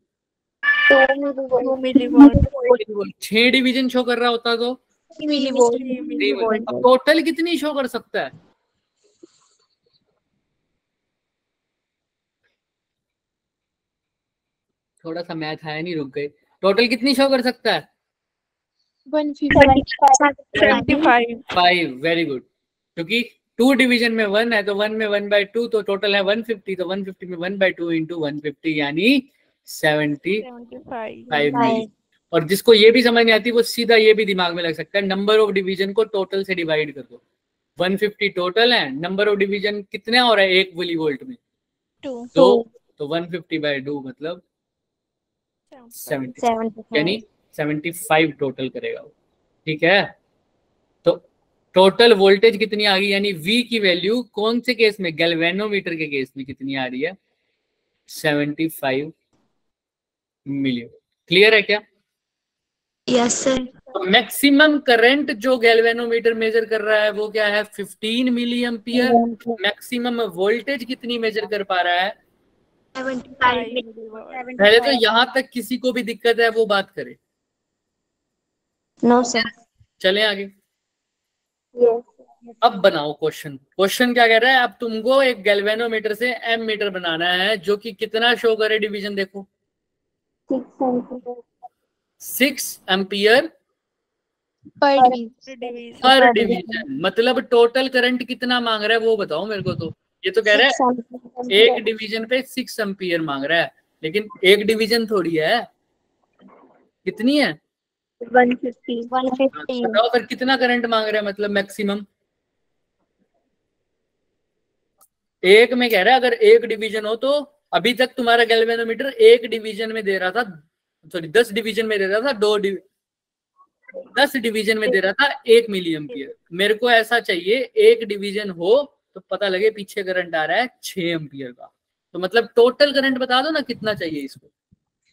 2 मिलीवोल्ट। 6 डिवीजन शो कर रहा होता तो 3 मिलीवोल्ट। अब टोटल कितनी शो कर सकता है? थोड़ा सा मैथ आया नहीं, रुक गए। टोटल कितनी शो कर सकता है? 75। 5, वेरी गुड। क्योंकि 2 डिवीजन में 1 है तो 1 में 1/2, तो टोटल है 150, तो 150 में 1/2 इंटू 150 यानी 75 मिली। और जिसको ये भी समझ नहीं आती वो सीधा ये भी दिमाग में लग सकता है, नंबर ऑफ डिवीजन को टोटल से डिवाइड कर दो। 150 टोटल है, नंबर ऑफ डिवीजन कितने हो रहा है 1 मिली वोल्ट में? 2। तो 150/2 मतलब 70, यानी 75 टोटल करेगा वो। ठीक है, तो टोटल वोल्टेज कितनी आ गई, यानी V की वैल्यू कौन से केस में? गैल्वेनोमीटर के केस में कितनी आ रही है? 75 मिली। क्लियर है क्या? Yes sir. तो मैक्सिमम करंट जो गैल्वेनोमीटर मेजर कर रहा है वो क्या है? 15 मिली एम्पियर। मैक्सिमम वोल्टेज कितनी मेजर कर पा रहा है? 75। पहले तो यहां तक किसी को भी दिक्कत है वो बात करे। No sir. चले आगे। अब बनाओ क्वेश्चन। क्वेश्चन क्या कह रहा है? अब तुमको एक गैल्वेनोमीटर से एम मीटर बनाना है जो कि कितना शो करे डिवीजन, देखो 6 एम्पियर पर डिवीजन। मतलब टोटल करंट कितना मांग रहा है वो बताओ मेरे को। तो ये तो कह रहा है एक डिवीजन पे 6 एम्पियर मांग रहा है, लेकिन एक डिवीजन थोड़ी है, कितनी है? 150। बताओ फिर कितना करंट मांग रहा है, मतलब मैक्सिमम। एक में कह रहा है अगर एक डिवीजन हो तो अभी तक तुम्हारा गैल्वेनोमीटर एक डिवीजन में दे रहा था, सॉरी 10 डिवीजन में दे रहा था 10 डिवीजन में दे रहा था 1 मिली एम्पियर। मेरे को ऐसा चाहिए एक डिवीजन हो तो पता लगे पीछे करंट आ रहा है 6 एम्पियर का। तो मतलब टोटल करंट बता दो ना कितना चाहिए इसको।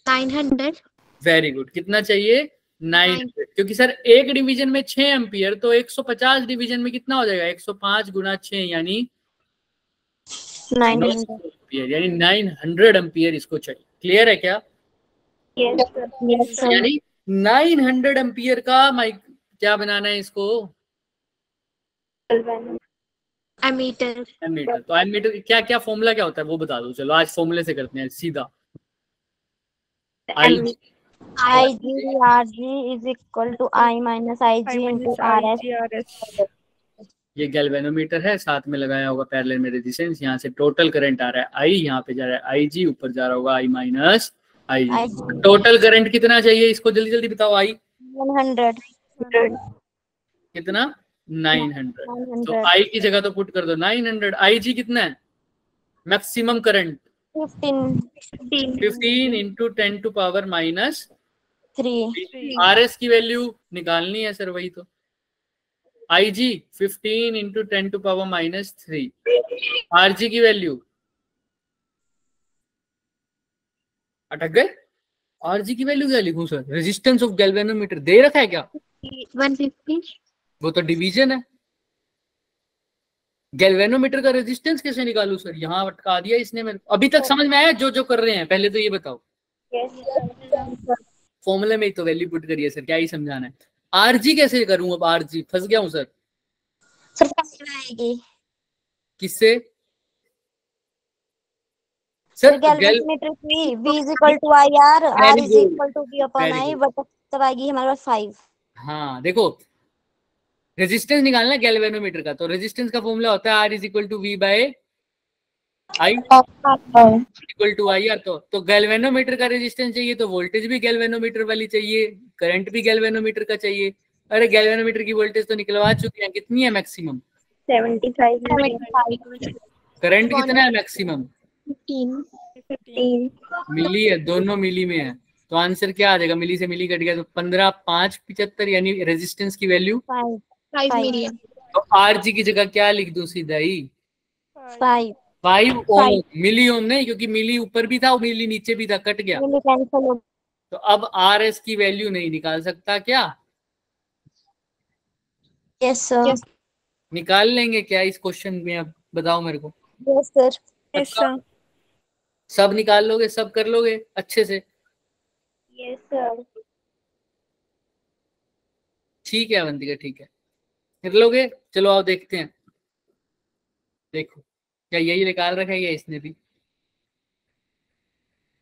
900। Very good. कितना चाहिए? 900। क्योंकि सर एक डिवीजन में 6 एम्पियर, तो 150 डिवीजन में कितना हो जाएगा? 105 गुना 6 यानी 900। एम्पियर, यानी 900 एम्पियर इसको चाहिए। क्लियर है क्या? Yes sir. यानी 900 एम्पियर का माइक क्या बनाना है इसको? एमीटर। एमीटर। तो एमीटर क्या क्या फॉर्मूला क्या होता है वो बता दो चलो, आज फॉर्मूले से करते हैं सीधा। आई IGRG is equal to I minus IG into RS। ये गैल्वेनोमीटर है, साथ में लगाया होगा पैरेलल में रेजिस्टेंस। यहाँ से टोटल करंट आ रहा है आई, यहाँ पे जा रहा है IG, ऊपर जा रहा होगा I minus IG। Total current कितना चाहिए इसको जल्दी जल्दी बताओ। आई 100। कितना? 900। तो आई की जगह तो पुट कर दो 900। IG कितना है maximum current? 15 into 10 to power minus 3। RS की वैल्यू निकालनी है सर, वही तो। IG 15 into 10 to power minus 3। RG की वैल्यू अटक गए। RG की वैल्यू क्या लिखूं सर? रेजिस्टेंस ऑफ गैल्वेनोमीटर दे रखा है क्या? 150। वो तो डिवीजन है। गैल्वेनोमीटर का रेजिस्टेंस कैसे निकालूं सर? यहाँ अटका दिया इसने मेरे को। अभी तक समझ में आया जो जो कर रहे हैं? पहले तो ये बताओ। फॉर्मूले में ही तो वैल्यू पुट करिए सर, क्या ही समझाना है। RG कैसे करूं? अब RG फंस गया हूं सर। सर 5 आएगी। किससे सर? गैल्वेनोमीटर की V is equal to I R, R is equal to V upon I, but तब आएगी हमारे पास 5। हाँ देखो, रेजिस्टेंस निकालना गैल्वेनोमीटर का, तो रेजिस्टेंस का फॉर्मूला होता है R is equal to V by I equal to I R. तो गैल्वेनोमीटर का रेजिस्टेंस चाहिए तो वोल्टेज भी गैल्वेनोमीटर वाली चाहिए, करंट भी गैल्वेनोमीटर का चाहिए। अरे गैल्वेनोमीटर की वोल्टेज तो निकलवा चुके हैं, कितनी है मैक्सिमम? 75। करंट कितना है मैक्सिमम? 15 मिली है, दोनों मिली में है। तो आंसर क्या आ जाएगा? मिली से मिली कट गया तो 15 5 75, यानी रेजिस्टेंस की वैल्यू 5 मिलियन। तो आरजी की जगह क्या लिख दूं सीधा ही? 5 5 ओम। मिली ओम नहीं, क्योंकि मिली ऊपर भी था और मिली नीचे भी था, कट गया। मिली कैंसिल हो। तो अब आर एस की वैल्यू नहीं निकाल सकता क्या? Yes sir. निकाल लेंगे क्या इस क्वेश्चन में? अब बताओ मेरे को। Yes sir. Yes sir. सब निकाल लोगे, सब कर लोगे अच्छे से? Yes sir. ठीक है अवंतिका, ठीक है, कर लोगे। चलो आओ देखते हैं। देखो क्या यही निकाल रखा है या इसने भी?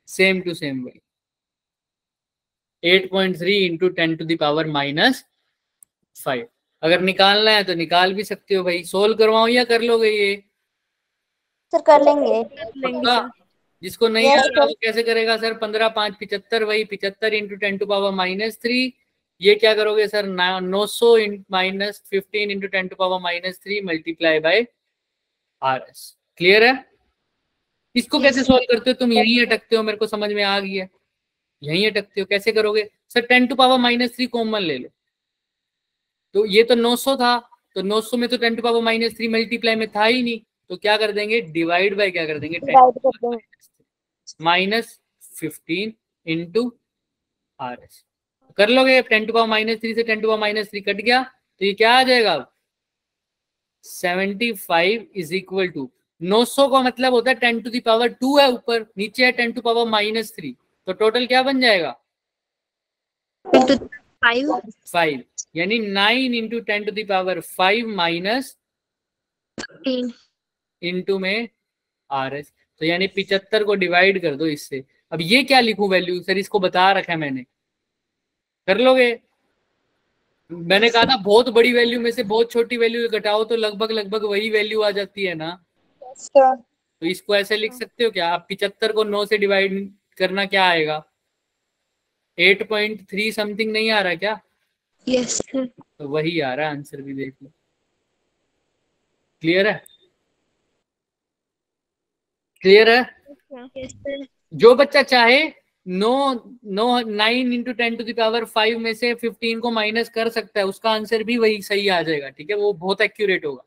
सेम टू सेम वही। 8.3 इंटू 10 टू द पावर -5। अगर निकालना है तो निकाल भी सकते हो भाई। सोल्व करवाओ या कर लोगे ये? सर कर लेंगे। पक्का? जिसको नहीं आ रहा वो कैसे करेगा सर? 15 5 75, वही 75 इंटू 10 टू पावर -3। ये क्या करोगे sir? 900 minus 15 into 10 to power -3 multiply by R S. Clear है? इसको कैसे सॉल्व करते हो तुम? यहीं अटकते हो, मेरे को समझ में आ गया। यहीं अटकते हो, कैसे करोगे सर? 10 टू पावर -3 कॉमन ले लो। तो ये तो 900 था, तो 900 में तो 10 टू पावर -3 मल्टीप्लाई में था ही नहीं, तो क्या कर देंगे? डिवाइड बाय क्या कर देंगे? 10 -15 इंटू आर एस। कर लोगे? 10 टू पावर -3 से 10 टू पावर -3 कट गया, तो ये क्या आ जाएगा? 75 इज इक्वल टू 900 का मतलब होता है 10 टू द पावर 2 है ऊपर, नीचे है 10 टू पावर -3, तो टोटल क्या बन जाएगा? 5, यानी 9 into 10 to the power 5 minus into में आर एस। तो यानी 75 को डिवाइड कर दो इससे। अब ये क्या लिखूं वैल्यू? सर इसको बता रखा है मैंने, कर लोगे? मैंने कहा था बहुत बड़ी वैल्यू में से बहुत छोटी वैल्यू घटाओ तो लगभग लगभग वही वैल्यू आ जाती है ना। तो इसको ऐसे लिख सकते हो क्या आप? 75 को 9 से डिवाइड करना क्या आएगा? 8.3 समथिंग नहीं आ रहा क्या? Yes sir. तो वही आ रहा है आंसर भी, देख लो। क्लियर है? क्लियर है? Yes sir. जो बच्चा चाहे 9 इंटू 10 टू द पावर 5 में से 15 को माइनस कर सकता है, उसका आंसर भी वही सही आ जाएगा। ठीक है, वो बहुत एक्यूरेट होगा।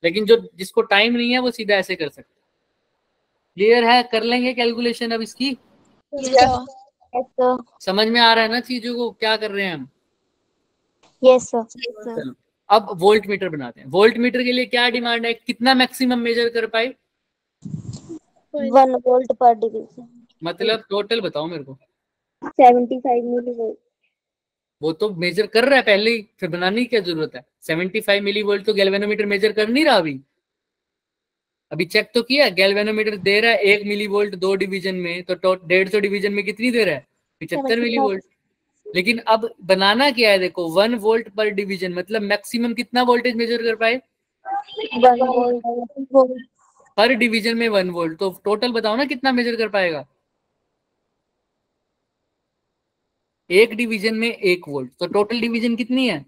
लेकिन जो जिसको टाइम नहीं है वो सीधा ऐसे कर सकता है। क्लियर है? कर लेंगे कैलकुलेशन अब इसकी? Yes sir. समझ में आ रहा है ना चीजों को, क्या कर रहे हैं हम? Yes sir. चलो अब वोल्ट मीटर बनाते हैं। वोल्ट मीटर के लिए क्या डिमांड है? कितना मैक्सिमम मेजर कर पाए? 1 वोल्ट पर डिवीजन। मतलब टोटल बताओ मेरे को। 75 मिलीवोल्ट। वो तो मेजर कर रहा है पहले ही, फिर बनाने की क्या जरूरत है? 75 मिली वोल्ट तो गैल्वेनोमीटर मेजर कर नहीं रहा अभी चेक तो किया। गैल्वेनोमीटर दे रहा है 1 मिली वोल्ट 2 डिवीजन में, तो 150 डिवीजन में कितनी दे रहा है? 75 मिली वोल्ट। लेकिन अब बनाना क्या है? देखो 1 वोल्ट पर डिवीजन मतलब मैक्सिमम कितना वोल्टेज मेजर कर पाए? 1 वोल्ट पर डिवीजन में 1 वोल्ट, तो टोटल बताओ ना कितना मेजर कर पाएगा? एक डिवीजन में 1 वोल्ट, तो टोटल डिवीजन कितनी है?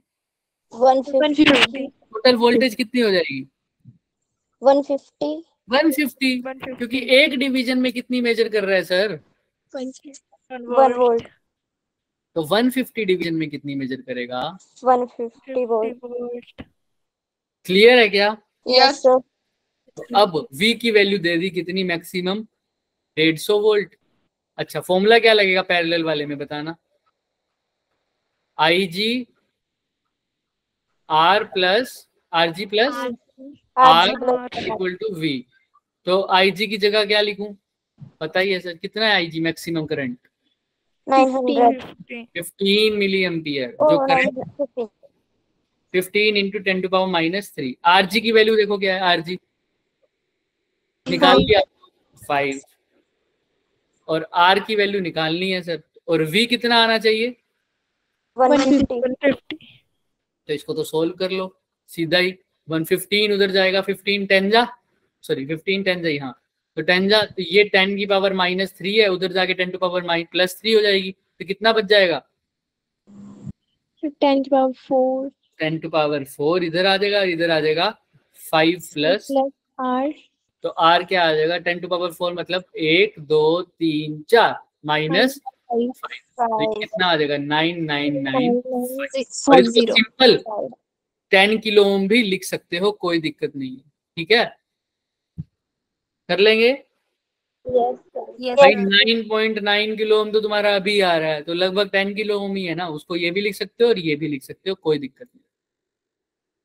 150। टोटल वोल्टेज कितनी हो जाएगी? 150। 150, क्योंकि एक डिवीजन में कितनी मेजर कर रहा है सर? 1 वोल्ट। तो 150 डिवीजन में कितनी मेजर करेगा? 150 वोल्ट। क्लियर है क्या? Yes sir. तो अब V की वैल्यू दे दी कितनी? Maximum 150 volt. अच्छा फॉर्मूला क्या लगेगा पैरेलल वाले में बताना? IG R plus RG plus R equal to V। तो IG की जगह क्या लिखूं? पता ही है सर, कितना है IG maximum current? 900। 15 milliampere. जो करंट 15 इंटू 10⁻³ आरजी की वैल्यू देखो क्या है, आरजी निकाल लिया 5, और आर की वैल्यू निकालनी है सर, और वी कितना आना चाहिए 150 150 तो इसको तो सोल्व कर लो सीधा ही। 115 उधर जाएगा, 15 10 जा, सॉरी 15 10 जाए, हाँ तो 10 जा, तो ये 10⁻³ है, उधर जाके 10⁻+3 हो जाएगी, तो कितना बच जाएगा 10⁻4 10⁻4 इधर आ जाएगा, इधर आ जाएगा 5 प्लस, R तो आर क्या आ जाएगा 10⁻4 मतलब 1 2 3 4 माइनस 5, तो कितना आ जाएगा 999। और इसको 0 सिंपल 10 किलो ओम भी लिख सकते हो, कोई दिक्कत नहीं है, ठीक है कर लेंगे। भाई 9.9 किलो ओम तो तुम्हारा अभी आ रहा है, तो लगभग 10 किलो ओम ही है ना, उसको ये भी लिख सकते हो और ये भी लिख सकते हो, कोई दिक्कत नहीं,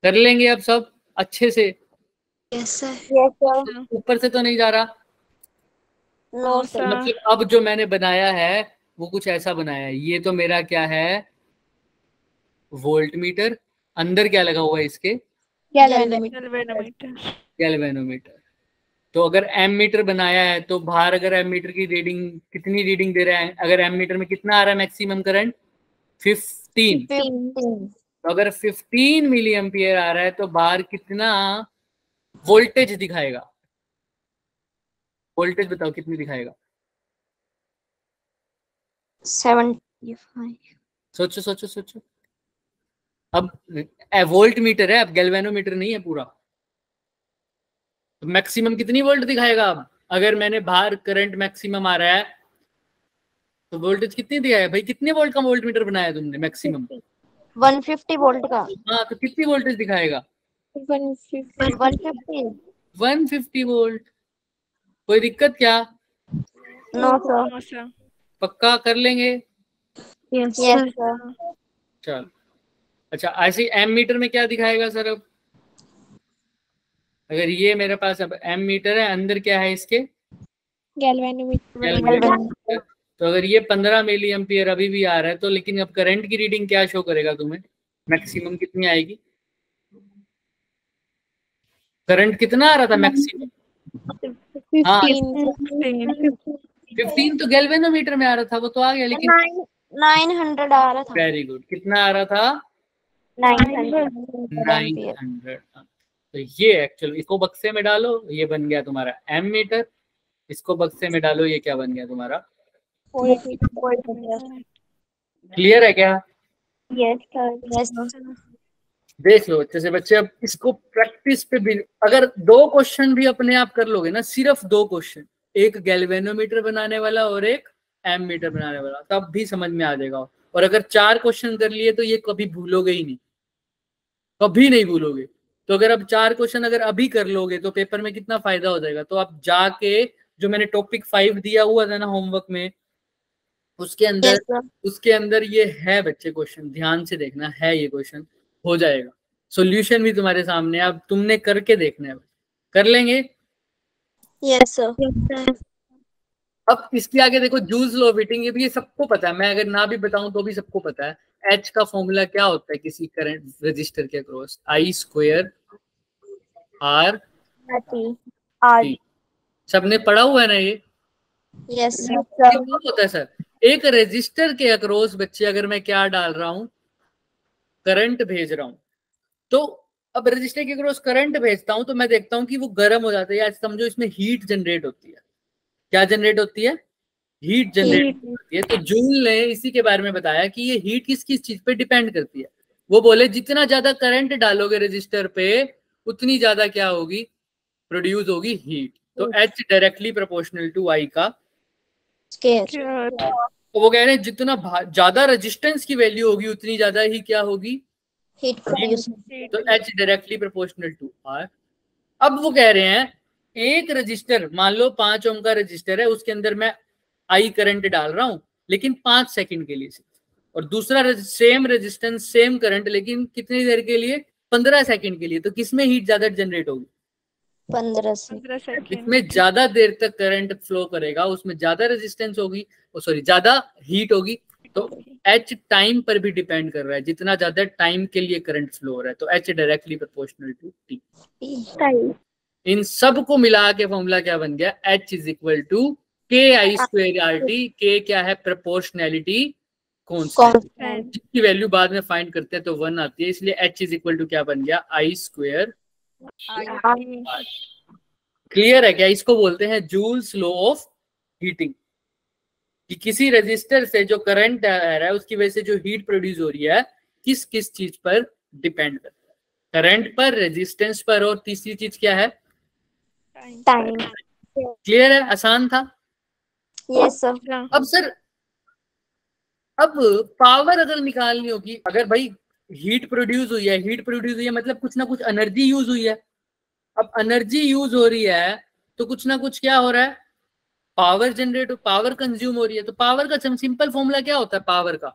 कर लेंगे अब सब अच्छे से। यस सर ऊपर से तो नहीं जा रहा, नो सर मतलब अब जो मैंने बनाया है वो कुछ ऐसा बनाया है, ये तो मेरा क्या है वोल्ट मीटर, अंदर क्या लगा हुआ है इसके गैल्वेनोमीटर। तो अगर एम मीटर बनाया है तो बाहर अगर एम मीटर की रीडिंग कितनी रीडिंग दे रहा है, अगर एम मीटर में कितना आ रहा है मैक्सिमम करंट 15, तो अगर 15 मिली एम्पियर आ रहा है तो बाहर कितना वोल्टेज दिखाएगा, वोल्टेज बताओ कितनी दिखाएगा 75 सोचो सोचो सोचो। अब वोल्ट मीटर है, अब गैल्वेनोमीटर नहीं है पूरा, तो मैक्सिमम कितनी वोल्ट दिखाएगा। अब अगर मैंने बाहर करंट मैक्सिमम आ रहा है तो वोल्टेज कितनी दिया है भाई, कितने वोल्ट का वोल्ट मीटर बनाया तुमने मैक्सिमम, 150 वोल्ट का हाँ तो कितनी वोल्टेज दिखाएगा 150 150 वोल्ट। कोई दिक्कत क्या, नो सर पक्का कर लेंगे। यस सर चल अच्छा, ऐसे एम मीटर में क्या दिखाएगा सर, अब अगर ये मेरे पास अब एम मीटर है, अंदर क्या है इसके गैल्वेनोमीटर तो अगर ये 15 मिली एम्पियर अभी भी आ रहा है तो, लेकिन अब करंट की रीडिंग क्या शो करेगा तुम्हें, मैक्सिमम कितनी आएगी, करंट कितना आ रहा था मैक्सिमम, हाँ 15 तो गैल्वेनोमीटर में आ रहा था, वो तो आ गया, लेकिन 900 आ रहा था वेरी गुड, कितना आ रहा था 900 900। तो ये एक्चुअल, इसको बक्से में डालो, ये बन गया तुम्हारा एम मीटर, इसको बक्से में डालो, ये क्या बन गया तुम्हारा, क्लियर है क्या, यस सर देख लो अच्छे से बच्चे। अब इसको प्रैक्टिस पे भी, अगर 2 क्वेश्चन भी अपने आप कर लोगे ना, सिर्फ 2 क्वेश्चन, एक गैल्वेनोमीटर बनाने वाला और एक एम मीटर बनाने वाला, तब भी समझ में आ जाएगा। और अगर 4 क्वेश्चन कर लिए तो ये कभी भूलोगे ही नहीं, कभी नहीं भूलोगे। तो अगर अब 4 क्वेश्चन अगर अभी कर लोगे तो पेपर में कितना फायदा हो जाएगा। तो आप जाके जो मैंने टॉपिक 5 दिया हुआ था ना होमवर्क में, उसके अंदर ये है बच्चे क्वेश्चन, ध्यान से देखना है, ये क्वेश्चन हो जाएगा, सॉल्यूशन भी तुम्हारे सामने, अब तुमने करके देखना है, कर लेंगे। यस सर अब इसके आगे देखो जूल्स लॉ ऑफ हीटिंग, ये भी ये सबको पता है, मैं अगर ना भी बताऊं तो भी सबको पता है। एच का फॉर्मूला क्या होता है किसी करंट रजिस्टर के अक्रॉस, I² R T, सबने पढ़ा हुआ है ना ये, यस ये क्या होता है सर, एक रजिस्टर के अक्रॉस बच्चे अगर मैं क्या डाल रहा हूं, करंट भेज रहा हूं, तो अब रजिस्टर के अक्रॉस करंट भेजता हूं तो मैं देखता हूं कि वो गर्म हो जाता है, या समझो इसमें हीट जनरेट होती है। क्या जनरेट होती है, हीट जनरेट होती है। तो जूल ने इसी के बारे में बताया कि ये हीट किस किस चीज पे डिपेंड करती है। वो बोले जितना ज्यादा करंट डालोगे रजिस्टर पे उतनी ज्यादा क्या होगी, प्रोड्यूस होगी हीट। तो H directly proportional to I का स्केयर। तो वो कह रहे हैं जितना ज्यादा रेजिस्टेंस की वैल्यू होगी उतनी ज्यादा ही क्या होगी, हीट प्रोड्यूस। तो H directly proportional to R। अब वो कह रहे हैं एक रजिस्टर, मान लो 5 ओम का रजिस्टर है, उसके अंदर मैं I करंट डाल रहा हूं लेकिन 5 सेकंड के लिए, और दूसरा सेम रेजिस्टेंस सेम करंट लेकिन कितनी देर के लिए, 15 सेकंड के लिए। तो किसमें हीट ज्यादा जनरेट होगी, 15 से। जिसमें ज्यादा देर तक करंट फ्लो करेगा उसमें ज्यादा रेजिस्टेंस होगी, सॉरी ज्यादा हीट होगी। तो H टाइम पर भी डिपेंड कर रहा है, जितना ज्यादा टाइम के लिए करंट फ्लो हो रहा है तो H directly proportional to T। इन सब को मिला के फॉर्मूला क्या बन गया, H is equal to KI²RT। K क्या है, प्रोपोर्शनैलिटी कांस्टेंट, जिसकी वैल्यू बाद में फाइंड करते हैं तो 1 आती है, इसलिए H इज इक्वल टू क्या बन गया, I²। क्लियर है क्या? इसको बोलते हैं जूल्स लॉ ऑफ हीटिंग, कि किसी रेजिस्टर से जो करंट आ रहा है उसकी वजह से जो हीट प्रोड्यूस हो रही है किस किस चीज पर डिपेंड करता है, करंट पर, रेजिस्टेंस पर, और तीसरी चीज क्या है, टाइम। क्लियर है? आसान था। Yes sir. अब सर, अब पावर अगर निकालनी होगी, अगर भाई हीट प्रोड्यूस हुई है, हीट प्रोड्यूस हुई है मतलब कुछ ना कुछ एनर्जी यूज हुई है। अब एनर्जी यूज हो रही है तो कुछ ना कुछ क्या हो रहा है, पावर जनरेट, पावर कंज्यूम हो रही है। तो पावर का सिंपल फॉर्मूला क्या होता है पावर का,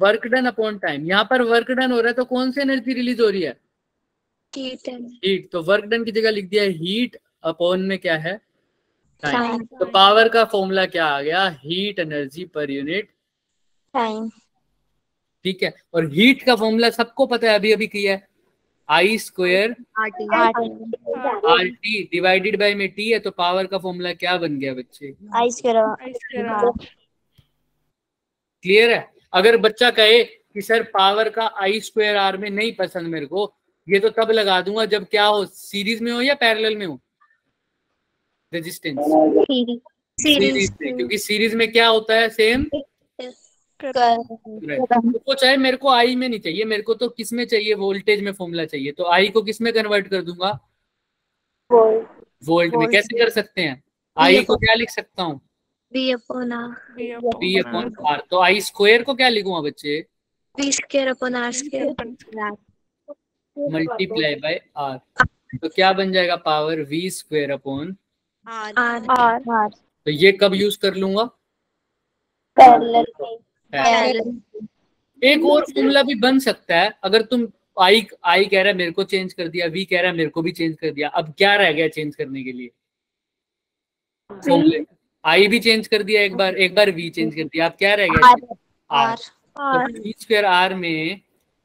वर्क डन अपॉन टाइम। यहाँ पर वर्क डन हो रहा है तो कौन सी एनर्जी रिलीज हो रही है, हीट। तो वर्क डन की जगह लिख दिया हीट अपॉन में क्या है, टाइम। तो पावर का फॉर्मूला क्या आ गया, heat energy per unit time. ठीक है। और हीट का फॉर्मूला सबको पता है, अभी अभी किया है, I² RT डिवाइडेड बाय में T है। तो पावर का फॉर्मूला क्या बन गया बच्चे, I²R। क्लियर है? अगर बच्चा कहे कि सर पावर का I²R में नहीं पसंद मेरे को, ये तो तब लगा दूंगा जब क्या हो, सीरीज में हो या पैरेलल में हो, रेजिस्टेंस सीरीज में, क्योंकि सीरीज में क्या होता है, सेम। तो चाहे मेरे को आई में नहीं चाहिए, मेरे को तो किस में चाहिए, वोल्टेज में फॉर्मूला चाहिए। तो आई को किस में कन्वर्ट कर दूंगा, वोल्ट में। कैसे कर सकते हैं, आई को क्या लिख सकता हूँ, V अपॉन R। तो I² को क्या लिखूंगा बच्चे, V² upon R²। Multiply by R। तो क्या बन जाएगा, पावर V² अपॉन R। तो ये कब यूज कर लूंगा, पैरेलल। एक और फॉर्मूला भी बन सकता है, अगर तुम आई कह रहा है मेरे को चेंज कर दिया, वी कह रहा है मेरे को भी चेंज कर दिया, अब क्या रह गया चेंज करने के लिए, फॉर्मूले। आई भी चेंज कर दिया एक बार वी चेंज कर दिया, अब क्या रह गया, आर। तो V² R में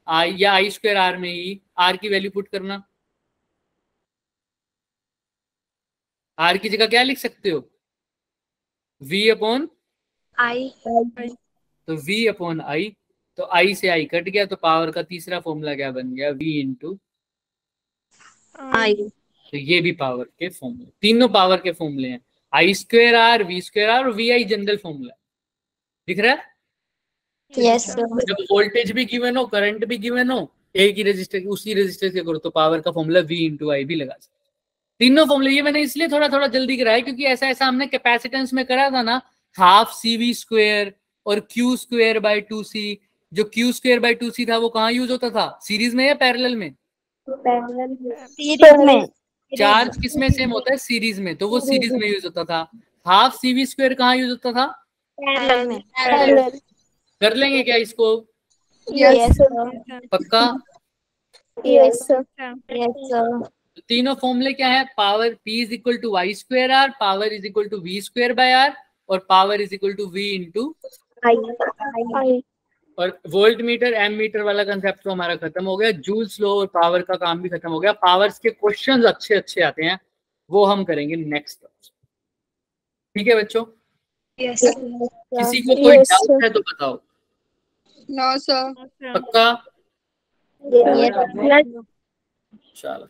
आई या I² R में ही आर की वैल्यू पुट करना, आर की जगह क्या लिख सकते हो, V अपॉन I। तो V अपॉन I। तो I से I कट गया, तो पावर का तीसरा फॉर्मूला क्या बन गया, V इंटू I। तो ये भी पावर के फॉर्मूले, तीनों पावर के फॉर्मूले हैं, I² R, V² R और VI जनरल फॉर्मूला। दिख रहा है? यस जब वोल्टेज भी गिवन हो, करंट भी गिवन हो, एक ही रेजिस्टर, उसी रेजिस्टर से करो तो पावर का फॉर्मूला V इंटू I भी लगा सकते। तीनों फॉर्मूले ये मैंने इसलिए थोड़ा थोड़ा जल्दी कराया क्योंकि ऐसा ऐसा हमने कैपेसिटेंस में करा था ना, हाफ CV² और Q²/2C। जो Q²/2C था वो कहाँ यूज होता था, सीरीज में या पैरेलल में, सीरीज में। चार्ज किसमें सेम होता है, सीरीज में, तो वो सीरीज में यूज होता था। हाफ CV² कहाँ यूज होता था, पैरेलल में। कर लेंगे क्या इसको, यस पक्का? Yes sir. तीनों फॉर्मूले क्या है, power P is equal to Y² R, power is equal to V²/R और power is equal to V into I। और वोल्ट मीटर एम मीटर वाला कंसेप्ट तो हमारा खत्म हो गया, जूल्स लॉ और पावर का काम भी खत्म हो गया। पावर्स के क्वेश्चंस अच्छे अच्छे आते हैं, वो हम करेंगे नेक्स्ट क्लास। ठीक है बच्चों? किसी को कोई डाउट है तो बताओ। No sir. पक्का? चलो,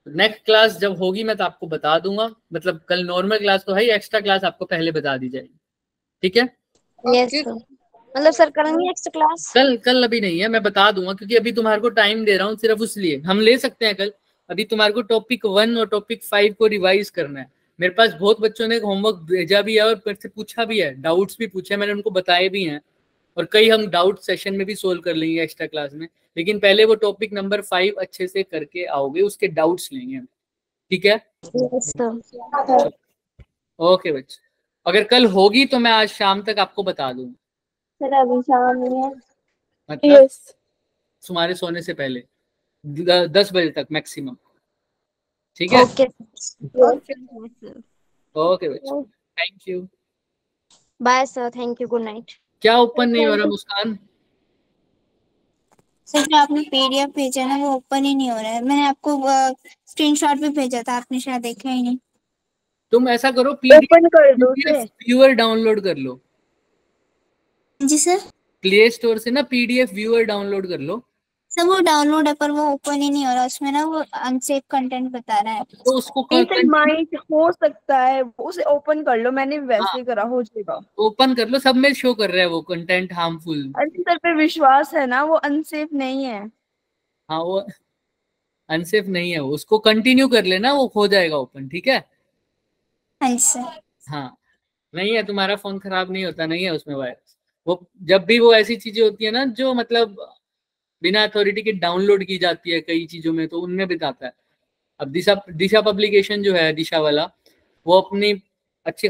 नेक्स्ट क्लास जब होगी मैं तो आपको बता दूंगा, मतलब कल नॉर्मल क्लास तो है ही, एक्स्ट्रा क्लास आपको पहले बता दी जाएगी। ठीक है? यस मतलब सर करेंगे एक्स्ट्रा क्लास कल अभी नहीं है, मैं बता दूंगा क्योंकि अभी तुम्हारे को टाइम दे रहा हूँ सिर्फ उसलिए। हम ले सकते हैं कल, अभी तुम्हारे को टॉपिक 1 और टॉपिक 5 को रिवाइज करना है। मेरे पास बहुत बच्चों ने होमवर्क भेजा भी है और फिर से पूछा भी है, डाउट्स भी पूछे, मैंने उनको बताए भी हैं, और कई हम डाउट सेशन में भी सोल्व कर लेंगे एक्स्ट्रा क्लास में। लेकिन पहले वो टॉपिक नंबर 5 अच्छे से करके आओगे, उसके डाउट्स लेंगे हम। ठीक है? ओके बच्चे, अगर कल होगी तो मैं आज शाम तक आपको बता दूंगा, सर अभी शाम में है। मतलब तुम्हारे सोने से पहले 10 बजे तक मैक्सिमम। ठीक है? ओके ओके बच्चे, thank you. Bye sir, thank you, good night. क्या ओपन नहीं हो रहा मुस्कान? सर जो आपने पीडीएफ भेजा ना वो ओपन ही नहीं हो रहा है। मैंने आपको स्क्रीनशॉट भी भेजा था, आपने शायद देखा ही नहीं। तुम ऐसा करो, ओपन कर दो उसे। पीडीएफ व्यूअर डाउनलोड कर लो। जी सर। प्ले स्टोर से ना पीडीएफ व्यूअर डाउनलोड कर लो। सर वो डाउनलोड है पर वो ओपन ही नहीं हो रहा, उसमें ना वो अनसेफ कंटेंट बता रहा है। तो उसको सर माइट हो सकता है, उसे ओपन कर लो, मैंने वैसे करा, हो जाएगा। ओपन कर लो, सब में शो कर रहा है वो कंटेंट हार्मफुल। अरे सर पे विश्वास है ना, वो अनसेफ नहीं है। हाँ वो अनसेफ नहीं है, वो उसको कंटिन्यू कर लेना, वो हो जाएगा ओपन, ठीक है? हाँ सर। हाँ नहीं है, तुम्हारा फोन खराब नहीं होता, नहीं है उसमें वायरस। वो जब भी वो ऐसी चीजें होती है ना जो मतलब बिना अथॉरिटी के डाउनलोड की जाती है कई चीजों में, तो उनमें बताता है। अब दिशा पब्लिकेशन जो है, दिशा वाला, वो अपनी अच्छी